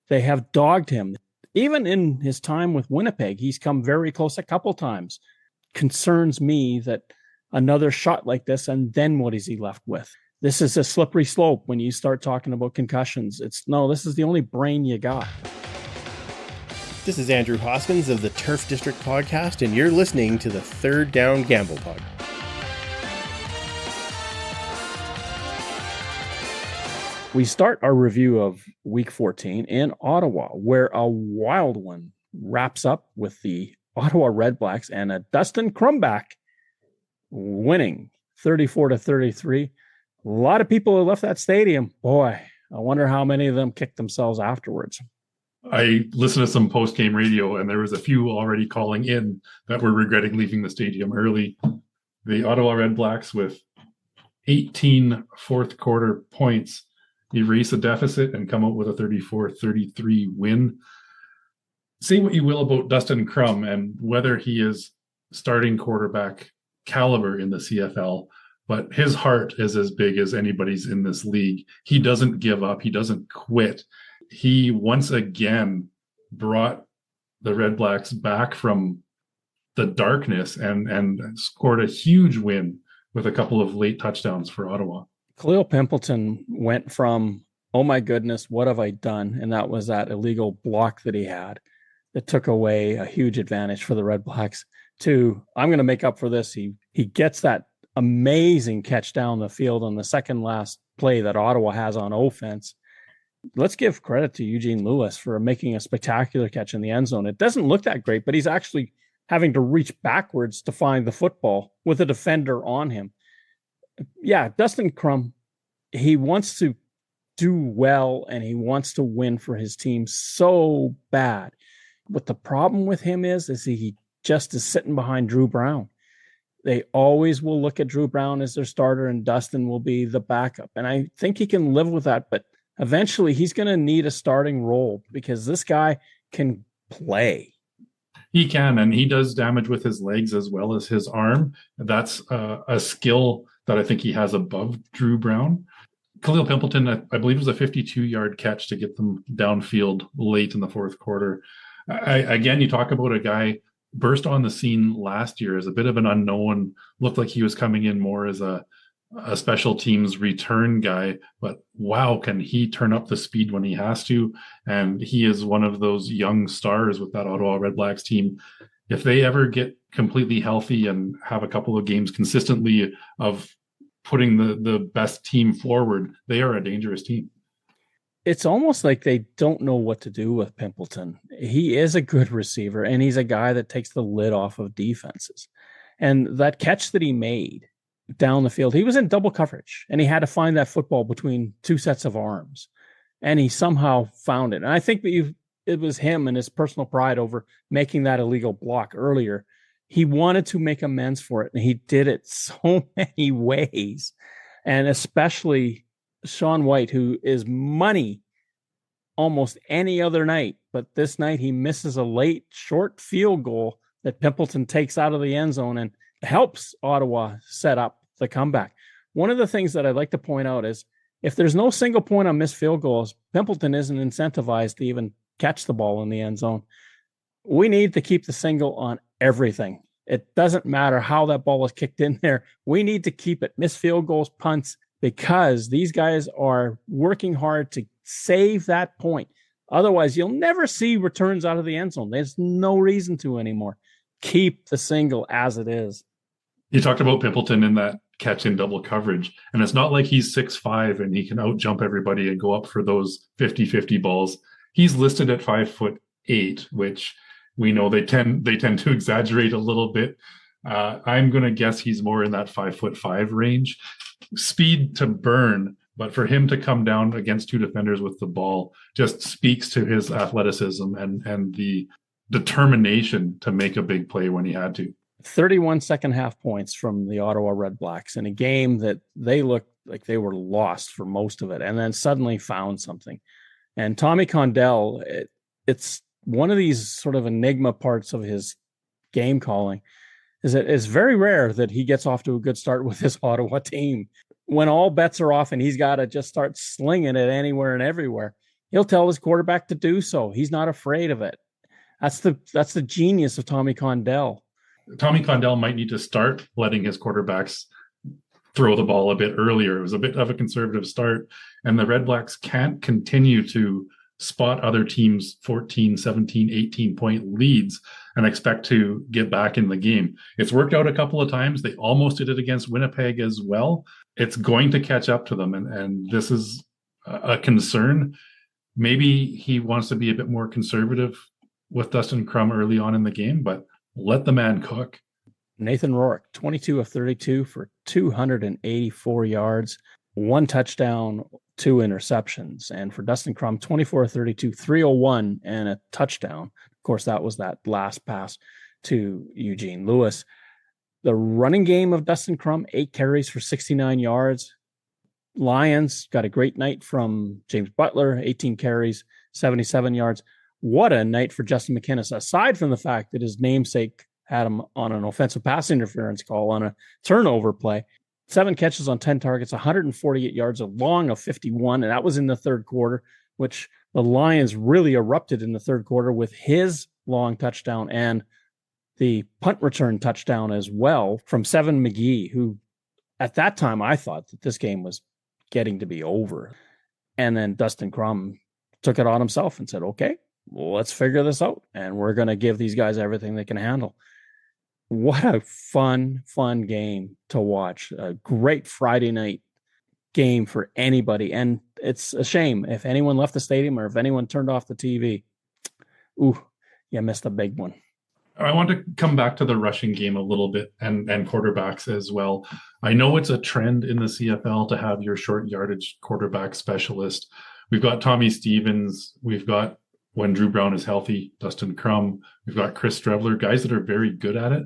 they have dogged him. Even in his time with Winnipeg, he's come very close a couple times. Concerns me that another shot like this, and then what is he left with? This is a slippery slope when you start talking about concussions. This is the only brain you got. This is Andrew Hoskins of the Turf District Podcast, and you're listening to the Third Down Gamble Pod. We start our review of Week 14 in Ottawa, where a wild one wraps up with the Ottawa Redblacks and a Dustin Crumback winning 34-33. A lot of people have left that stadium. Boy, I wonder how many of them kicked themselves afterwards. I listened to some post-game radio, and there was a few already calling in that were regretting leaving the stadium early. The Ottawa Redblacks, with 18 fourth quarter points, erase a deficit and come out with a 34-33 win. Say what you will about Dustin Crum and whether he is starting quarterback caliber in the CFL, but his heart is as big as anybody's in this league. He doesn't give up. He doesn't quit. He once again brought the Redblacks back from the darkness and scored a huge win with a couple of late touchdowns for Ottawa. Khalil Pimpleton went from, oh my goodness, what have I done? And that was that illegal block that he had that took away a huge advantage for the Redblacks, to, I'm going to make up for this. He gets that amazing catch down the field on the second last play that Ottawa has on offense. Let's give credit to Eugene Lewis for making a spectacular catch in the end zone. It doesn't look that great, but he's actually having to reach backwards to find the football with a defender on him. Yeah, Dustin Crum, he wants to do well and he wants to win for his team so bad. What the problem with him is he just is sitting behind Drew Brown. They always will look at Drew Brown as their starter and Dustin will be the backup. And I think he can live with that, but eventually he's going to need a starting role because this guy can play. He can, and he does damage with his legs as well as his arm. That's a skill that I think he has above Drew Brown. Khalil Pimpleton, I believe, was a 52-yard catch to get them downfield late in the fourth quarter. Again, you talk about a guy burst on the scene last year as a bit of an unknown, looked like he was coming in more as a special teams return guy, but wow, can he turn up the speed when he has to? And he is one of those young stars with that Ottawa Red Blacks team. If they ever get completely healthy and have a couple of games consistently of putting the best team forward, they are a dangerous team. It's almost like they don't know what to do with Pimpleton. He is a good receiver, and he's a guy that takes the lid off of defenses. And that catch that he made down the field, he was in double coverage, and he had to find that football between two sets of arms, and he somehow found it. And I think that it was him and his personal pride over making that illegal block earlier. He wanted to make amends for it, and he did it so many ways. And especially Sean White, who is money almost any other night, but this night he misses a late short field goal that Pimpleton takes out of the end zone and helps Ottawa set up the comeback. One of the things that I'd like to point out is if there's no single point on missed field goals, Pimpleton isn't incentivized to even catch the ball in the end zone. We need to keep the single on everything. It doesn't matter how that ball is kicked in there. We need to keep it. Missed field goals, punts, because these guys are working hard to save that point. Otherwise, you'll never see returns out of the end zone. There's no reason to anymore. Keep the single as it is. You talked about Pimpleton in that catch in double coverage, and it's not like he's 6'5" and he can out jump everybody and go up for those 50-50 balls. He's listed at 5'8", which we know they tend to exaggerate a little bit. I'm going to guess he's more in that 5'5" range. Speed to burn, but for him to come down against two defenders with the ball just speaks to his athleticism and the determination to make a big play when he had to. 31 second half points from the Ottawa Red Blacks in a game that they looked like they were lost for most of it, and then suddenly found something. And Tommy Condell, it's one of these sort of enigma parts of his game calling, is that it's very rare that he gets off to a good start with his Ottawa team. When all bets are off and he's got to just start slinging it anywhere and everywhere, he'll tell his quarterback to do so. He's not afraid of it. That's the genius of Tommy Condell. Tommy Condell might need to start letting his quarterbacks throw the ball a bit earlier. It was a bit of a conservative start, and the Red Blacks can't continue to spot other teams' 14, 17, 18-point leads and expect to get back in the game. It's worked out a couple of times. They almost did it against Winnipeg as well. It's going to catch up to them, and this is a concern. Maybe he wants to be a bit more conservative with Dustin Crum early on in the game, but let the man cook. Nathan Rourke, 22 of 32 for 284 yards, 1 touchdown, 2 interceptions. And for Dustin Crum, 24 of 32, 301 and a touchdown. Of course, that was that last pass to Eugene Lewis. The running game of Dustin Crum, 8 carries for 69 yards. Lions got a great night from James Butler, 18 carries, 77 yards. What a night for Justin McInnis, aside from the fact that his namesake had him on an offensive pass interference call on a turnover play. 7 catches on 10 targets, 148 yards, a long of 51, and that was in the third quarter, which the Lions really erupted in the third quarter with his long touchdown and the punt return touchdown as well from Seven McGee, who at that time I thought that this game was getting to be over. And then Dustin Crum took it on himself and said, okay, well, let's figure this out, and we're going to give these guys everything they can handle. What a fun game to watch. A great Friday night game for anybody. And it's a shame if anyone left the stadium or if anyone turned off the TV. Ooh, you missed a big one. I want to come back to the rushing game a little bit and quarterbacks as well. I know it's a trend in the CFL to have your short yardage quarterback specialist. We've got Tommy Stevens. We've got, when Drew Brown is healthy, Dustin Crum. We've got Chris Strevler, guys that are very good at it.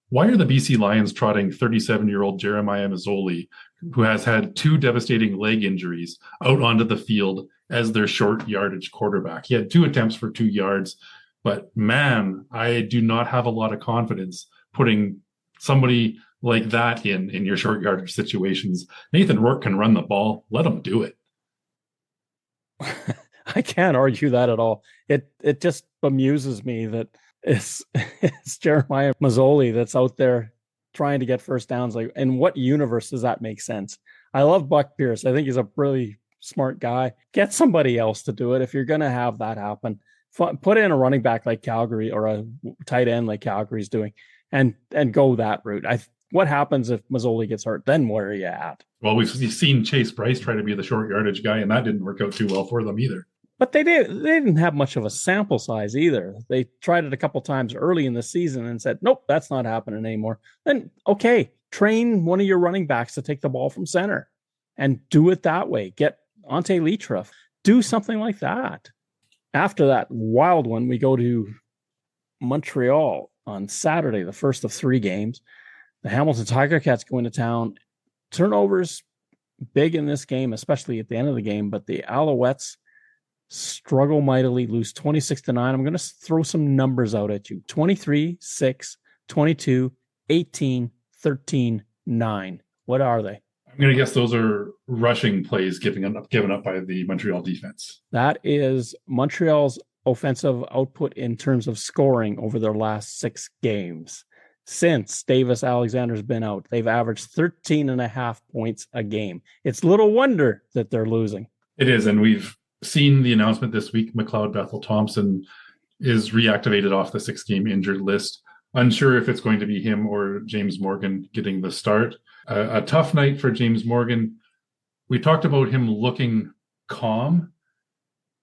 Why are the BC Lions trotting 37-year-old Jeremiah Mazzoli, who has had 2 devastating leg injuries, out onto the field as their short yardage quarterback? He had 2 attempts for 2 yards. But man, I do not have a lot of confidence putting somebody like that in your short yardage situations. Nathan Rourke can run the ball. Let him do it. I can't argue that at all. It just bemuses me that it's Jeremiah Mazzoli that's out there trying to get first downs. Like, in what universe does that make sense? I love Buck Pierce. I think he's a really smart guy. Get somebody else to do it if you're going to have that happen. Put in a running back like Calgary or a tight end like Calgary's doing, and go that route. What happens if Mazzoli gets hurt? Then where are you at? Well, we've seen Chase Bryce try to be the short yardage guy, and that didn't work out too well for them either. But they didn't have much of a sample size either. They tried it a couple times early in the season and said, nope, that's not happening anymore. Then, okay, train one of your running backs to take the ball from center and do it that way. Get Ante Leitra. Do something like that. After that wild one, we go to Montreal on Saturday, the first of 3 games. The Hamilton Tiger Cats go into town. Turnovers big in this game, especially at the end of the game, but the Alouettes struggle mightily, lose 26-9. I'm going to throw some numbers out at you. 23-6, 22, 18, 13, 9. What are they? I'm going to guess those are rushing plays given up by the Montreal defense. That is Montreal's offensive output in terms of scoring over their last 6 games. Since Davis Alexander's been out, they've averaged 13.5 points a game. It's little wonder that they're losing. It is, and we've seen the announcement this week. McLeod Bethel Thompson is reactivated off the 6-game injured list. Unsure if it's going to be him or James Morgan getting the start. A tough night for James Morgan. We talked about him looking calm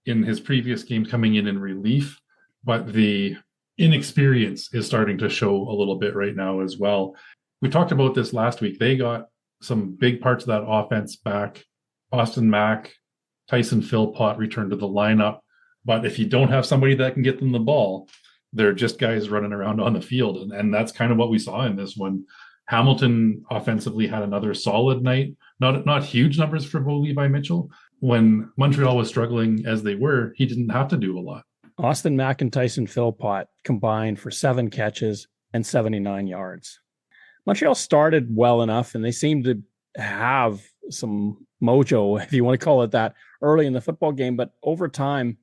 in his previous game coming in relief, but the inexperience is starting to show a little bit right now as well. We talked about this last week. They got some big parts of that offense back. Austin Mack, Tyson Philpott returned to the lineup. But if you don't have somebody that can get them the ball, they're just guys running around on the field. And that's kind of what we saw in this one. Hamilton offensively had another solid night. Not huge numbers for Bo Levi Mitchell. When Montreal was struggling as they were, he didn't have to do a lot. Austin Mack and Tyson Philpott combined for 7 catches and 79 yards. Montreal started well enough, and they seemed to have some mojo, if you want to call it that, early in the football game. But over time,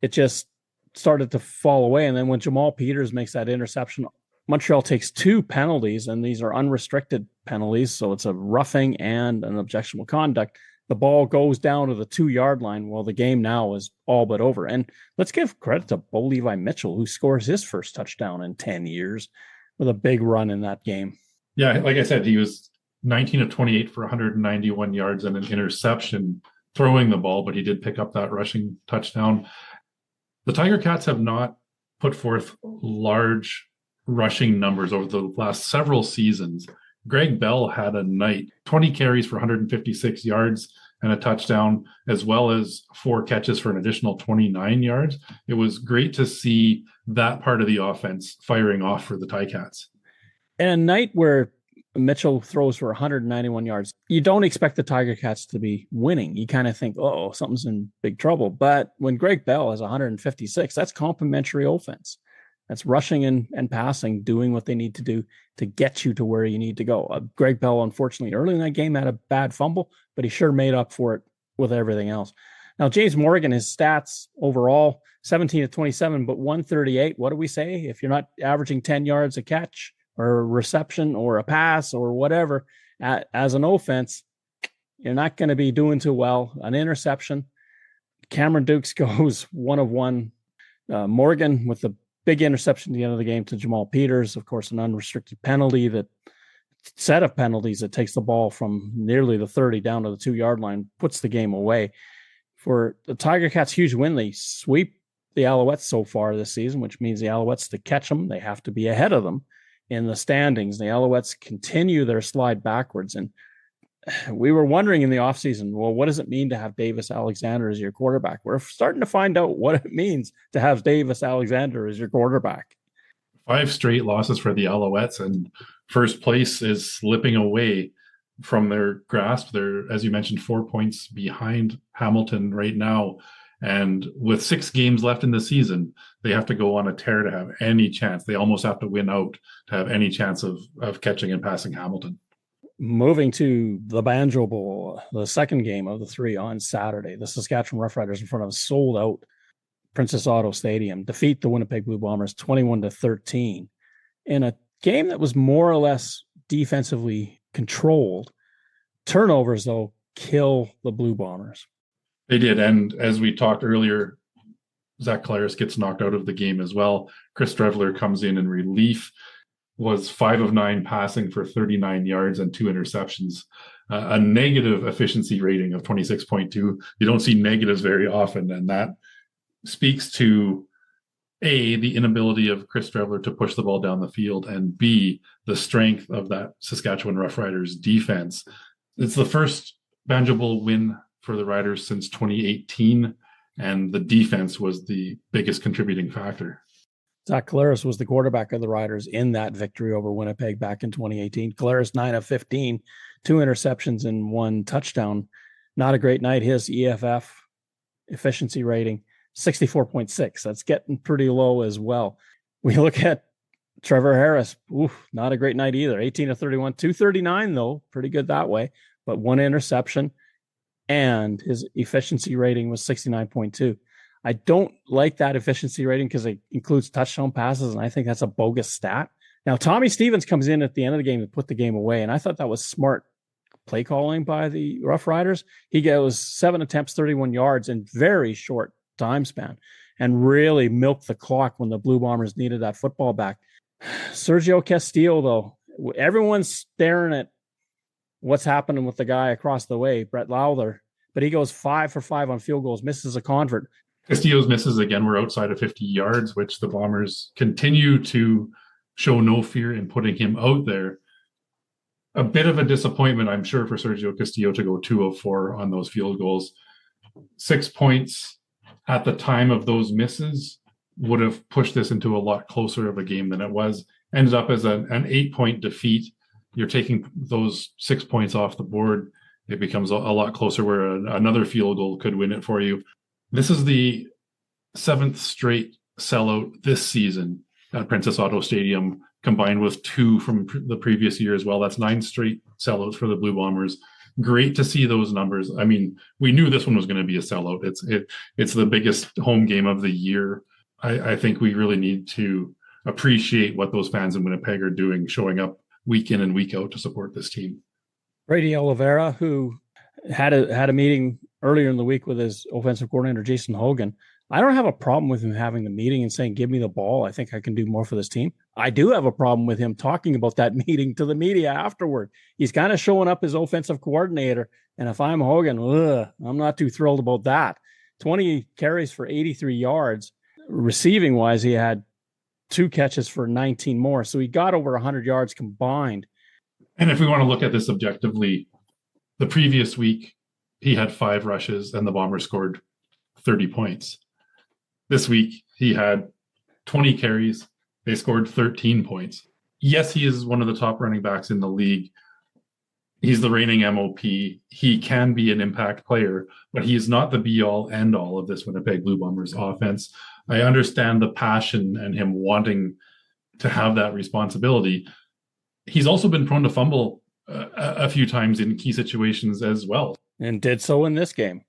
it just started to fall away. And then when Jamal Peters makes that interception, Montreal takes 2 penalties, and these are unrestricted penalties. So it's a roughing and an objectionable conduct. The ball goes down to the 2-yard line. Well, the game now is all but over. And let's give credit to Bo Levi Mitchell, who scores his first touchdown in 10 years with a big run in that game. Yeah, like I said, he was 19 of 28 for 191 yards and an interception throwing the ball, but he did pick up that rushing touchdown. The Tiger Cats have not put forth large rushing numbers over the last several seasons. Greg Bell had a night, 20 carries for 156 yards and a touchdown, as well as 4 catches for an additional 29 yards. It was great to see that part of the offense firing off for the Ticats. And a night where Mitchell throws for 191 yards, you don't expect the Tiger Cats to be winning. You kind of think, oh, something's in big trouble. But when Greg Bell has 156, that's complementary offense. That's rushing and passing, doing what they need to do to get you to where you need to go. Greg Bell, unfortunately, early in that game had a bad fumble, but he sure made up for it with everything else. Now, James Morgan, his stats overall, 17 of 27, but 138. What do we say? If you're not averaging 10 yards a catch or a reception or a pass or whatever, as an offense, you're not going to be doing too well. An interception. Cameron Dukes goes 1 of 1. Morgan with the big interception at the end of the game to Jamal Peters, of course, an unrestricted penalty, that set of penalties that takes the ball from nearly the 30 down to the 2-yard line, puts the game away. For the Tiger Cats' huge win, they sweep the Alouettes so far this season, which means the Alouettes, to catch them, they have to be ahead of them in the standings. The Alouettes continue their slide backwards. And we were wondering in the offseason, well, what does it mean to have Davis Alexander as your quarterback? We're starting to find out what it means to have Davis Alexander as your quarterback. 5 straight losses for the Alouettes, and first place is slipping away from their grasp. They're, as you mentioned, 4 points behind Hamilton right now. And with 6 games left in the season, they have to go on a tear to have any chance. They almost have to win out to have any chance of catching and passing Hamilton. Moving to the Banjo Bowl, the second game of the 3 on Saturday, the Saskatchewan Roughriders in front of a sold-out Princess Auto Stadium defeat the Winnipeg Blue Bombers 21-13 in a game that was more or less defensively controlled. Turnovers, though, kill the Blue Bombers. They did, and as we talked earlier, Zach Collaros gets knocked out of the game as well. Chris Drevler comes in relief, was 5 of 9 passing for 39 yards and 2 interceptions, a negative efficiency rating of 26.2. You don't see negatives very often, and that speaks to A, the inability of Chris Drevler to push the ball down the field, and B, the strength of that Saskatchewan Roughriders defense. It's the first Banjo Bowl win for the Riders since 2018, and the defense was the biggest contributing factor. Zach Collaros was the quarterback of the Riders in that victory over Winnipeg back in 2018. Collaros 9 of 15, 2 interceptions and 1 touchdown. Not a great night. His EFF efficiency rating 64.6. That's getting pretty low as well. We look at Trevor Harris. Not a great night either. 18 of 31, 239 though. Pretty good that way, but 1 interception, and his efficiency rating was 69.2. I don't like that efficiency rating because it includes touchdown passes, and I think that's a bogus stat. Now, Tommy Stevens comes in at the end of the game to put the game away, and I thought that was smart play calling by the Rough Riders. He goes 7 attempts, 31 yards in very short time span, and really milked the clock when the Blue Bombers needed that football back. Sergio Castillo, though, everyone's staring at what's happening with the guy across the way, Brett Lowther, but he goes 5 for 5 on field goals, misses a convert. Castillo's misses again were outside of 50 yards, which the Bombers continue to show no fear in putting him out there. A bit of a disappointment, I'm sure, for Sergio Castillo to go 2 of 4 on those field goals. 6 points at the time of those misses would have pushed this into a lot closer of a game than it was. Ended up as an 8-point defeat. You're taking those 6 points off the board. It becomes a lot closer where another field goal could win it for you. This is the 7th straight sellout this season at Princess Auto Stadium, combined with 2 from the previous year as well. That's 9 straight sellouts for the Blue Bombers. Great to see those numbers. I mean, we knew this one was going to be a sellout. It's the biggest home game of the year. I think we really need to appreciate what those fans in Winnipeg are doing, showing up week in and week out to support this team. Brady Oliveira, who had a meeting earlier in the week with his offensive coordinator, Jason Hogan. I don't have a problem with him having the meeting and saying, give me the ball. I think I can do more for this team. I do have a problem with him talking about that meeting to the media afterward. He's kind of showing up as offensive coordinator. And if I'm Hogan, I'm not too thrilled about that. 20 carries for 83 yards. Receiving wise, he had 2 catches for 19 more. So he got over 100 yards combined. And if we want to look at this objectively, the previous week, he had 5 rushes and the Bombers scored 30 points. This week, he had 20 carries. They scored 13 points. Yes, he is one of the top running backs in the league. He's the reigning MOP. He can be an impact player, but he is not the be-all, end-all of this Winnipeg Blue Bombers offense. I understand the passion and him wanting to have that responsibility. He's also been prone to fumble a few times in key situations as well. And did so in this game.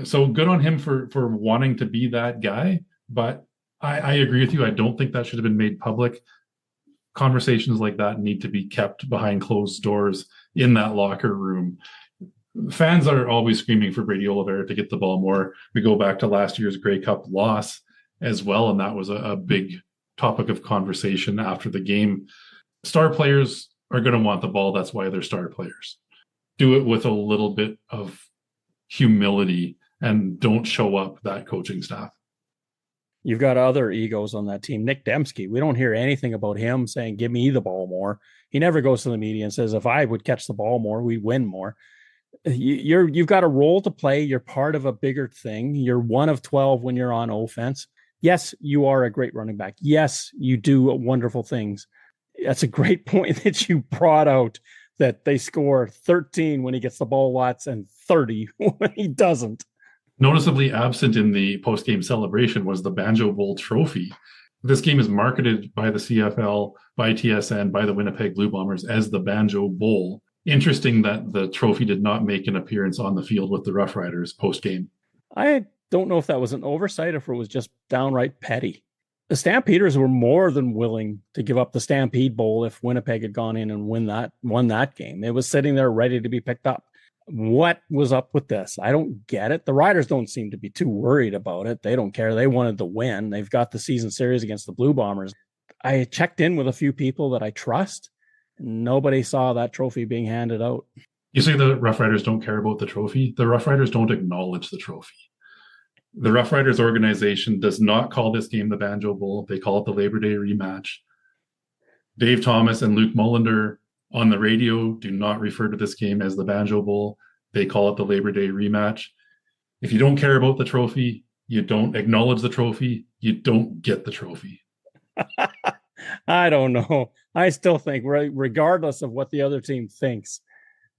So good on him for wanting to be that guy. But I agree with you. I don't think that should have been made public. Conversations like that need to be kept behind closed doors in that locker room. Fans are always screaming for Brady Oliveira to get the ball more. We go back to last year's Grey Cup loss as well, and that was a big topic of conversation after the game. Star players are going to want the ball. That's why they're star players. Do it with a little bit of humility and don't show up that coaching staff. You've got other egos on that team. Nick Dembski, we don't hear anything about him saying, give me the ball more. He never goes to the media and says, if I would catch the ball more, we'd win more. You've got a role to play. You're part of a bigger thing. You're 1 of 12 when you're on offense. Yes, you are a great running back. Yes, you do wonderful things. That's a great point that you brought out, that they score 13 when he gets the ball lots and 30 when he doesn't. Noticeably absent in the post-game celebration was the Banjo Bowl trophy. This game is marketed by the CFL, by TSN, by the Winnipeg Blue Bombers as the Banjo Bowl. Interesting that the trophy did not make an appearance on the field with the Roughriders post-game. I don't know if that was an oversight or if it was just downright petty. The Stampeders were more than willing to give up the Stampede Bowl if Winnipeg had gone in and won that game. It was sitting there ready to be picked up. What was up with this? I don't get it. The Riders don't seem to be too worried about it. They don't care. They wanted to win. They've got the season series against the Blue Bombers. I checked in with a few people that I trust. Nobody saw that trophy being handed out. You say the Roughriders don't care about the trophy. The Roughriders don't acknowledge the trophy. The Roughriders organization does not call this game the Banjo Bowl. They call it the Labor Day rematch. Dave Thomas and Luke Mullender on the radio do not refer to this game as the Banjo Bowl. They call it the Labor Day rematch. If you don't care about the trophy, you don't acknowledge the trophy, you don't get the trophy. I don't know. I still think, regardless of what the other team thinks,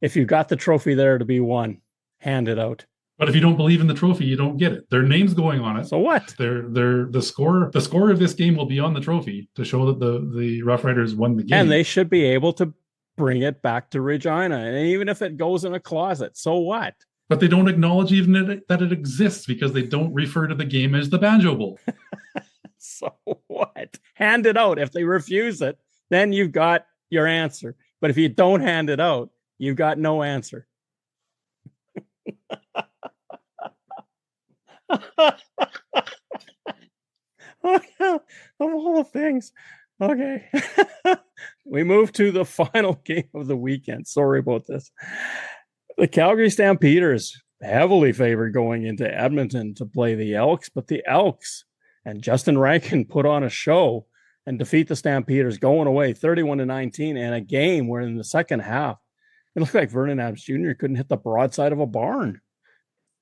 if you got the trophy there to be won, hand it out. But if you don't believe in the trophy, you don't get it. Their name's going on it. So what? The score of this game will be on the trophy to show that the Roughriders won the game. And they should be able to bring it back to Regina. And even if it goes in a closet, so what? But they don't acknowledge even that it exists because they don't refer to the game as the Banjo Bowl. So what? Hand it out. If they refuse it, then you've got your answer. But if you don't hand it out, you've got no answer. Of all things. Okay. We move to the final game of the weekend. Sorry about this. The Calgary Stampeders, heavily favored going into Edmonton to play the Elks, but the Elks and Justin Rankin put on a show and defeat the Stampeders going away 31-19 in a game where in the second half, it looked like Vernon Adams Jr. couldn't hit the broadside of a barn.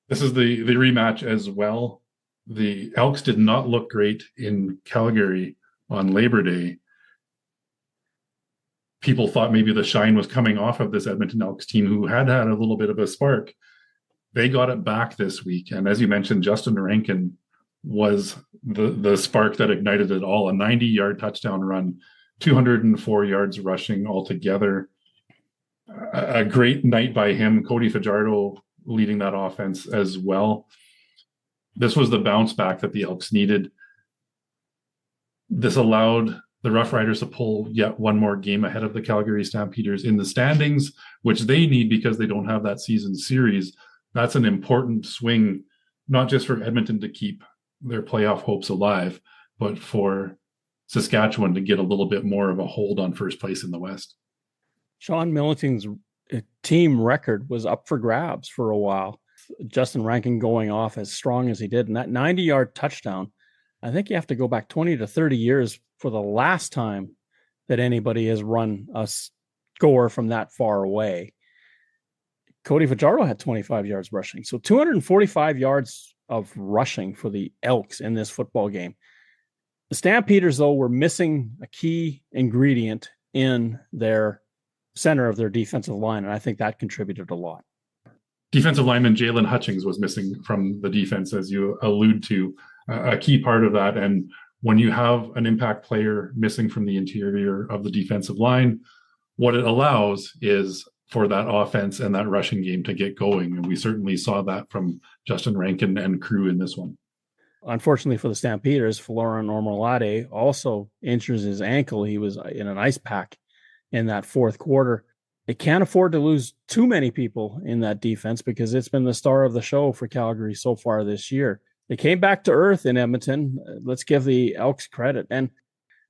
This is the rematch as well. The Elks did not look great in Calgary on Labor Day. People thought maybe the shine was coming off of this Edmonton Elks team who had a little bit of a spark. They got it back this week. And as you mentioned, Justin Rankin was the spark that ignited it all. A 90-yard touchdown run, 204 yards rushing altogether. A great night by him. Cody Fajardo leading that offense as well. This was the bounce back that the Elks needed. This allowed the Roughriders to pull yet one more game ahead of the Calgary Stampeders in the standings, which they need because they don't have that season series. That's an important swing, not just for Edmonton to keep their playoff hopes alive, but for Saskatchewan to get a little bit more of a hold on first place in the West. Sean Millington's team record was up for grabs for a while. Justin Rankin going off as strong as he did. And that 90-yard touchdown, I think you have to go back 20 to 30 years for the last time that anybody has run a score from that far away. Cody Fajardo had 25 yards rushing. So 245 yards of rushing for the Elks in this football game. The Stampeders, though, were missing a key ingredient in their center of their defensive line, and I think that contributed a lot. Defensive lineman Jalen Hutchings was missing from the defense, as you allude to, a key part of that. And when you have an impact player missing from the interior of the defensive line, what it allows is for that offense and that rushing game to get going. And we certainly saw that from Justin Rankin and crew in this one. Unfortunately for the Stampeders, Florian Ormolade also injures his ankle. He was in an ice pack in that fourth quarter. They can't afford to lose too many people in that defense because it's been the star of the show for Calgary so far this year. They came back to earth in Edmonton. Let's give the Elks credit. And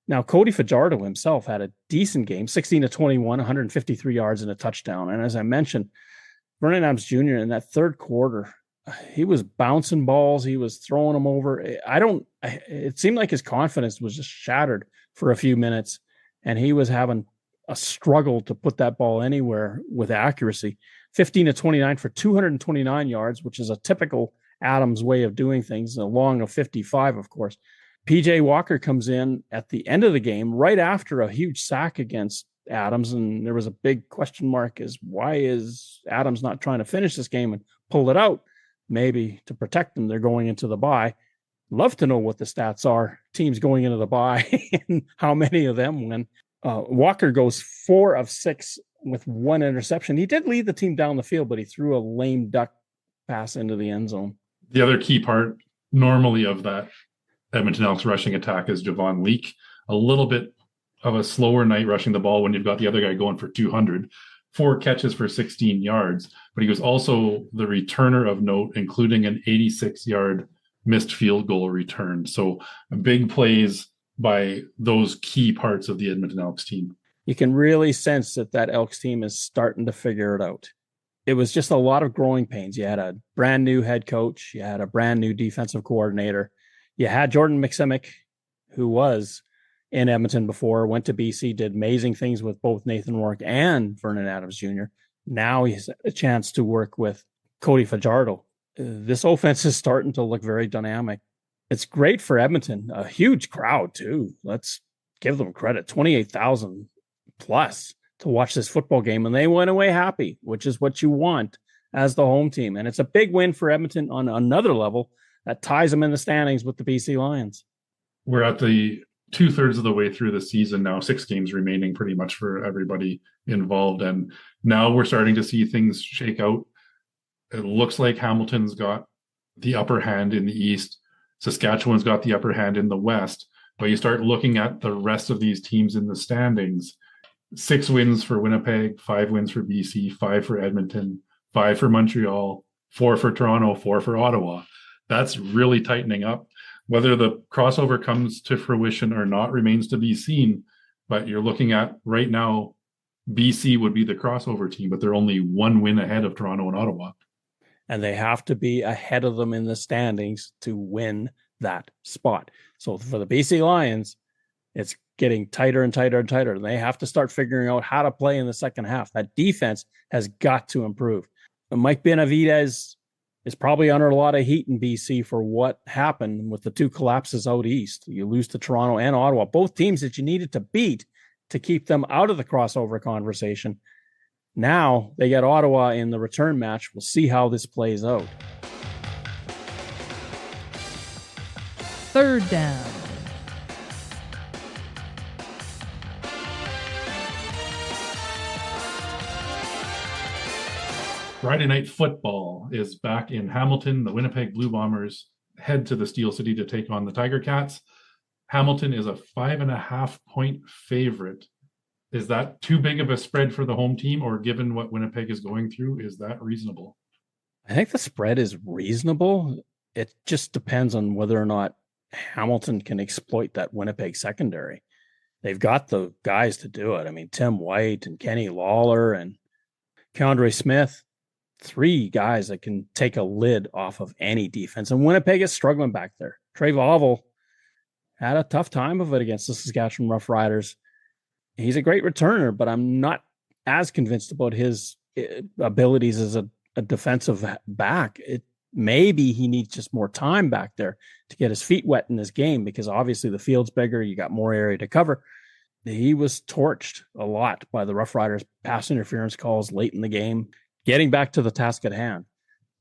now Cody Fajardo himself had a decent game, 16-21, 153 yards and a touchdown. And as I mentioned, Vernon Adams Jr. in that third quarter, he was bouncing balls. He was throwing them over. It seemed like his confidence was just shattered for a few minutes, and he was having a struggle to put that ball anywhere with accuracy. 15-29 for 229 yards, which is a typical Adams way of doing things, along a 55, of course. PJ Walker comes in at the end of the game, right after a huge sack against Adams, and there was a big question mark as why is Adams not trying to finish this game and pull it out? maybe to protect them, they're going into the bye. Love to know what the stats are, teams going into the bye and how many of them win. Walker goes 4 of 6 with 1 interception. He did lead the team down the field, but he threw a lame duck pass into the end zone. The other key part normally of that Edmonton Elks rushing attack is Javon Leake. A little bit of a slower night rushing the ball when you've got the other guy going for 200. 4 catches for 16 yards, but he was also the returner of note, including an 86-yard missed field goal return. So big plays by those key parts of the Edmonton Elks team. You can really sense that Elks team is starting to figure it out. It was just a lot of growing pains. You had a brand new head coach. You had a brand new defensive coordinator. You had Jordan McSimic, who was in Edmonton before, went to BC, did amazing things with both Nathan Rourke and Vernon Adams Jr. Now he's a chance to work with Cody Fajardo. This offense is starting to look very dynamic. It's great for Edmonton. A huge crowd, too. Let's give them credit. 28,000 plus to watch this football game, and they went away happy, which is what you want as the home team. And it's a big win for Edmonton on another level that ties them in the standings with the BC Lions. We're at the 2/3 of the way through the season now, 6 games remaining pretty much for everybody involved. And now we're starting to see things shake out. It looks like Hamilton's got the upper hand in the East. Saskatchewan's got the upper hand in the West. But you start looking at the rest of these teams in the standings. 6 wins for Winnipeg, 5 wins for BC, 5 for Edmonton, 5 for Montreal, 4 for Toronto, 4 for Ottawa. That's really tightening up. Whether the crossover comes to fruition or not remains to be seen. But you're looking at right now, BC would be the crossover team, but they're only 1 win ahead of Toronto and Ottawa. And they have to be ahead of them in the standings to win that spot. So for the BC Lions, it's getting tighter and tighter and tighter. And they have to start figuring out how to play in the second half. That defense has got to improve. And Mike Benavidez is probably under a lot of heat in BC for what happened with the 2 collapses out east. You lose to Toronto and Ottawa, both teams that you needed to beat to keep them out of the crossover conversation. Now they get Ottawa in the return match. We'll see how this plays out. Third down. Friday Night Football is back in Hamilton. The Winnipeg Blue Bombers head to the Steel City to take on the Tiger Cats. Hamilton is a 5.5-point favorite. Is that too big of a spread for the home team, or given what Winnipeg is going through, is that reasonable? I think the spread is reasonable. It just depends on whether or not Hamilton can exploit that Winnipeg secondary. They've got the guys to do it. I mean, Tim White and Kenny Lawler and Keandre Smith, 3 guys that can take a lid off of any defense. And Winnipeg is struggling back there. Trey Vauvel had a tough time of it against the Saskatchewan Roughriders. He's a great returner, but I'm not as convinced about his abilities as a defensive back. Maybe he needs just more time back there to get his feet wet in this game, because obviously the field's bigger. You got more area to cover. He was torched a lot by the Roughriders pass interference calls late in the game. Getting back to the task at hand.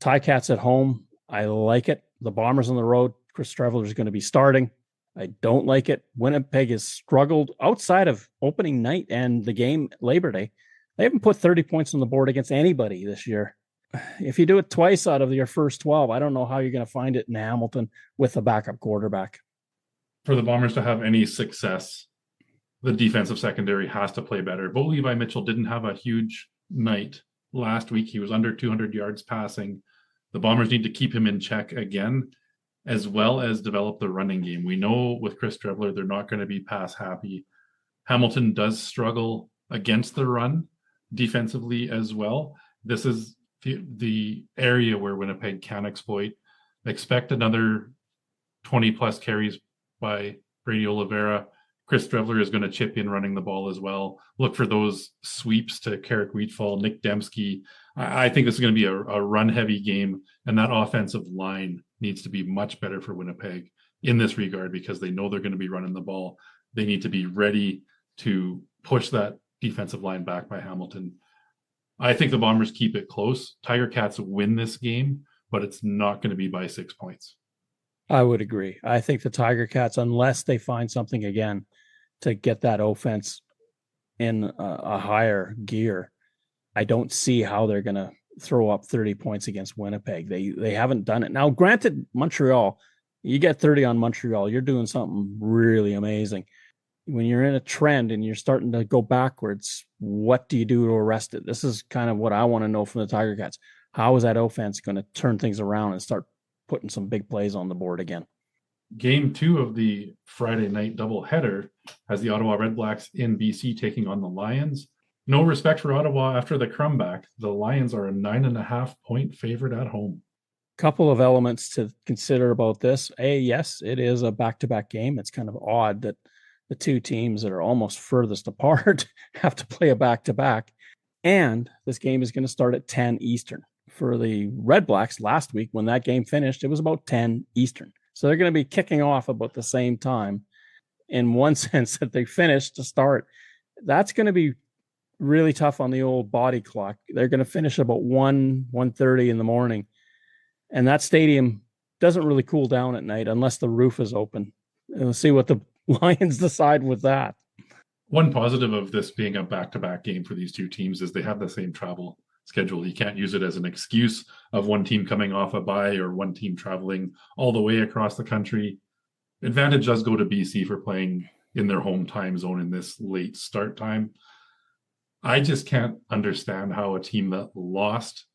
Ticats at home. I like it. The Bombers on the road. Chris Streveler is going to be starting. I don't like it. Winnipeg has struggled outside of opening night and the game Labor Day. They haven't put 30 points on the board against anybody this year. If you do it twice out of your first 12, I don't know how you're going to find it in Hamilton with a backup quarterback. For the Bombers to have any success, the defensive secondary has to play better. Bo Levi Mitchell didn't have a huge night last week. He was under 200 yards passing. The Bombers need to keep him in check again, as well as develop the running game. We know with Chris Streveler, they're not going to be pass happy. Hamilton does struggle against the run defensively as well. This is the area where Winnipeg can exploit. Expect another 20 plus carries by Brady Oliveira. Chris Streveler is going to chip in running the ball as well. Look for those sweeps to Carrick Wheatfall, Nick Dembski. I think this is going to be a run-heavy game, and that offensive line needs to be much better for Winnipeg in this regard, because they know they're going to be running the ball. They need to be ready to push that defensive line back by Hamilton. I think the Bombers keep it close. Tiger Cats win this game, but it's not going to be by 6 points. I would agree. I think the Tiger Cats, unless they find something again to get that offense in a higher gear, I don't see how they're going to throw up 30 points against Winnipeg. They haven't done it. Now, granted, Montreal, you get 30 on Montreal, you're doing something really amazing. When you're in a trend and you're starting to go backwards, what do you do to arrest it? This is kind of what I want to know from the Tiger Cats. How is that offense going to turn things around and start putting some big plays on the board again? Game 2 of the Friday night doubleheader has the Ottawa Redblacks in BC taking on the Lions. No respect for Ottawa after the Crumback. The Lions are a 9.5 point favorite at home. Couple of elements to consider about this. Yes, it is a back-to-back game. It's kind of odd that the two teams that are almost furthest apart have to play a back-to-back. And this game is going to start at 10 Eastern. For the Redblacks last week, when that game finished, it was about 10 Eastern. So they're going to be kicking off about the same time in one sense that they finished to start. That's going to be really tough on the old body clock. They're going to finish about 1:30 in the morning. And that stadium doesn't really cool down at night unless the roof is open. We'll see what the Lions decide with that. One positive of this being a back-to-back game for these two teams is they have the same travel schedule. You can't use it as an excuse of one team coming off a bye or one team traveling all the way across the country. Advantage does go to BC for playing in their home time zone in this late start time. I just can't understand how a team that lost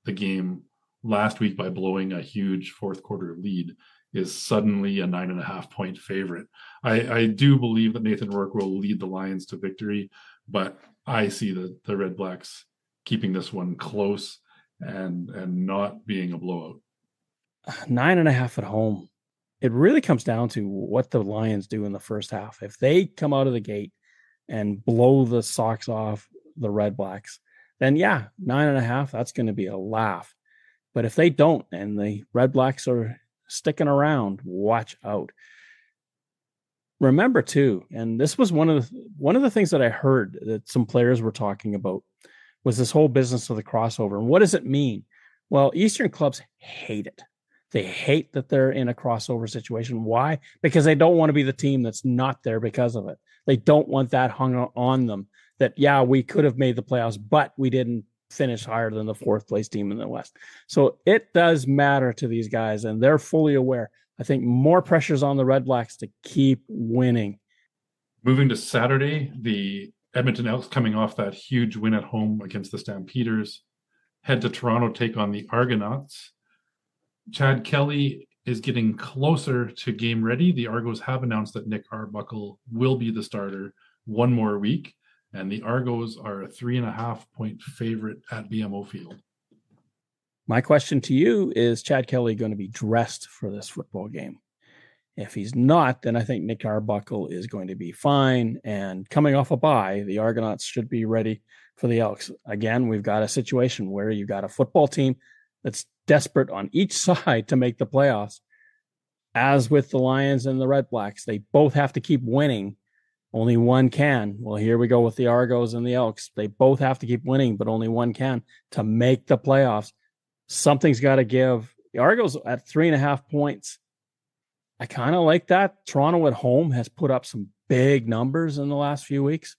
the game last week by blowing a huge fourth quarter lead is suddenly a 9.5 point favorite. I do believe that Nathan Rourke will lead the Lions to victory, but I see the Redblacks keeping this one close and not being a blowout. 9.5 at home. It really comes down to what the Lions do in the first half. If they come out of the gate and blow the socks off the Redblacks, then 9.5, that's going to be a laugh. But if they don't, and the Redblacks are sticking around, watch out. Remember too, and this was one of the things that I heard that some players were talking about, was this whole business of the crossover. And what does it mean? Well, Eastern clubs hate it. They hate that they're in a crossover situation. Why? Because they don't want to be the team that's not there because of it. They don't want that hung on them that, we could have made the playoffs, but we didn't finish higher than the fourth place team in the West. So it does matter to these guys, and they're fully aware. I think more pressure's on the Redblacks to keep winning. Moving to Saturday, the Edmonton Elks, coming off that huge win at home against the Stampeders, head to Toronto, take on the Argonauts. Chad Kelly is getting closer to game ready. The Argos have announced that Nick Arbuckle will be the starter one more week, and the Argos are a 3.5 point favorite at BMO Field. My question to you is, Chad Kelly going to be dressed for this football game? If he's not, then I think Nick Arbuckle is going to be fine. And coming off a bye, the Argonauts should be ready for the Elks. Again, we've got a situation where you've got a football team that's desperate on each side to make the playoffs. As with the Lions and the Redblacks, they both have to keep winning. Only one can. Well, here we go with the Argos and the Elks. They both have to keep winning, but only one can to make the playoffs. Something's got to give. The Argos at 3.5 points. I kind of like that. Toronto at home has put up some big numbers in the last few weeks.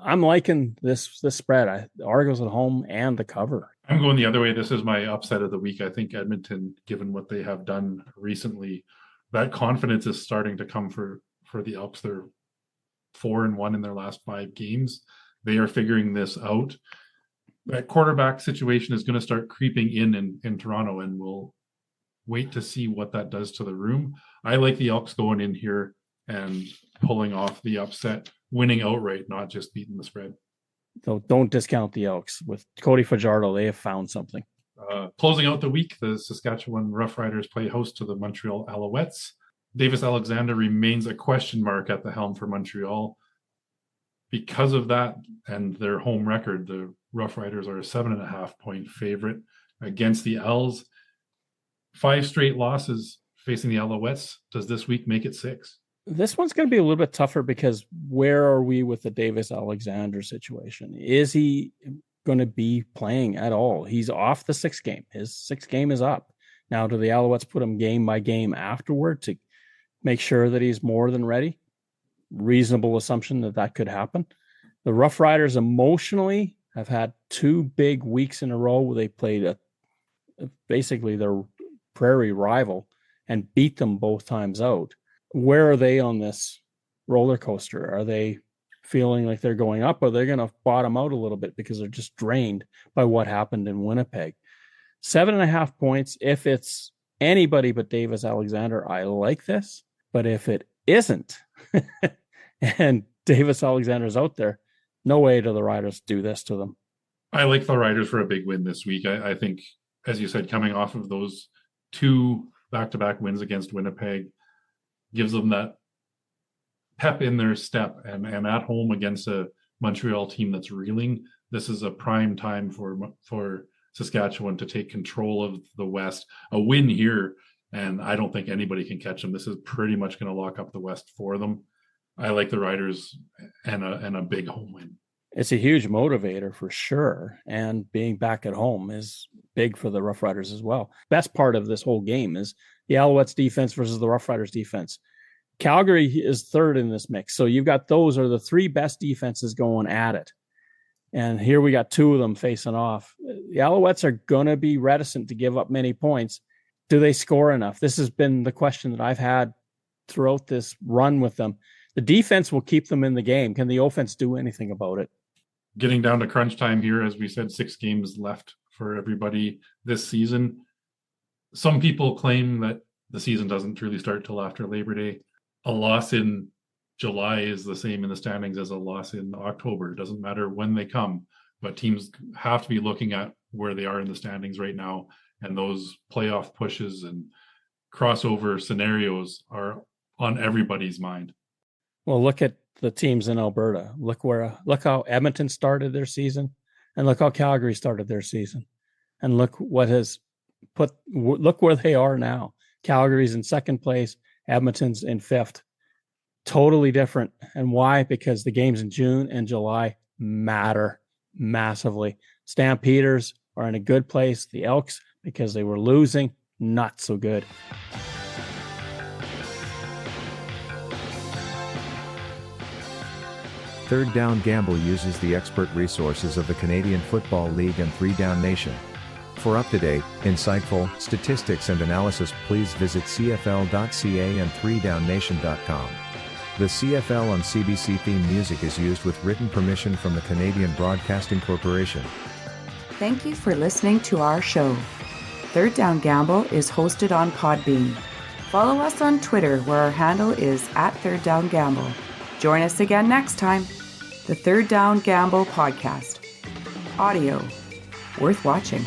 I'm liking this spread. The Argos at home and the cover. I'm going the other way. This is my upset of the week. I think Edmonton, given what they have done recently, that confidence is starting to come for the Elks. They're 4-1 in their last 5 games. They are figuring this out. That quarterback situation is going to start creeping in Toronto, and we'll wait to see what that does to the room. I like the Elks going in here and pulling off the upset, winning outright, not just beating the spread. So don't discount the Elks. With Cody Fajardo, they have found something. Closing out the week, the Saskatchewan Roughriders play host to the Montreal Alouettes. Davis Alexander remains a question mark at the helm for Montreal. Because of that and their home record, the Roughriders are a 7.5 point favorite against the Els. 5 straight losses facing the Alouettes. Does this week make it 6? This one's going to be a little bit tougher because where are we with the Davis Alexander situation? Is he going to be playing at all? He's off the 6th game. His 6th game is up. Now, do the Alouettes put him game by game afterward to make sure that he's more than ready? Reasonable assumption that could happen. The Roughriders emotionally have had 2 big weeks in a row where they played basically their prairie rival and beat them both times out. Where are they on this roller coaster? Are they feeling like they're going up, or they're going to bottom out a little bit because they're just drained by what happened in Winnipeg? 7.5 points. If it's anybody but Davis Alexander, I like this. But if it isn't, and Davis Alexander's out there, no way do the Riders do this to them. I like the Riders for a big win this week. I think, as you said, coming off of those 2 back-to-back wins against Winnipeg gives them that pep in their step, and at home against a Montreal team that's reeling, this is a prime time for Saskatchewan to take control of the West. A win here, and I don't think anybody can catch them. This is pretty much going to lock up the West for them. I like the Riders and a big home win. It's a huge motivator for sure, and being back at home is big for the Roughriders as well. Best part of this whole game is the Alouettes defense versus the Roughriders defense. Calgary is third in this mix, so you've got those are the 3 best defenses going at it. And here we got 2 of them facing off. The Alouettes are going to be reticent to give up many points. Do they score enough? This has been the question that I've had throughout this run with them. The defense will keep them in the game. Can the offense do anything about it? Getting down to crunch time here, as we said, 6 games left for everybody this season. Some people claim that the season doesn't truly start till after Labor Day. A loss in July is the same in the standings as a loss in October. It doesn't matter when they come, but teams have to be looking at where they are in the standings right now, and those playoff pushes and crossover scenarios are on everybody's mind. Well, look at the teams in Alberta. Look how Edmonton started their season, and look how Calgary started their season, and look where they are now. Calgary's in 2nd place, Edmonton's in 5th. Totally different. And why? Because the games in June and July matter massively. Stampeders are in a good place. The Elks, because they were losing, not so good. Third Down Gamble uses the expert resources of the Canadian Football League and 3 Down Nation. For up-to-date, insightful statistics and analysis, please visit cfl.ca and 3downnation.com. The CFL on CBC theme music is used with written permission from the Canadian Broadcasting Corporation. Thank you for listening to our show. Third Down Gamble is hosted on Podbean. Follow us on Twitter, where our handle is @ThirdDownGamble. Join us again next time. The Third Down Gamble Podcast. Audio worth watching.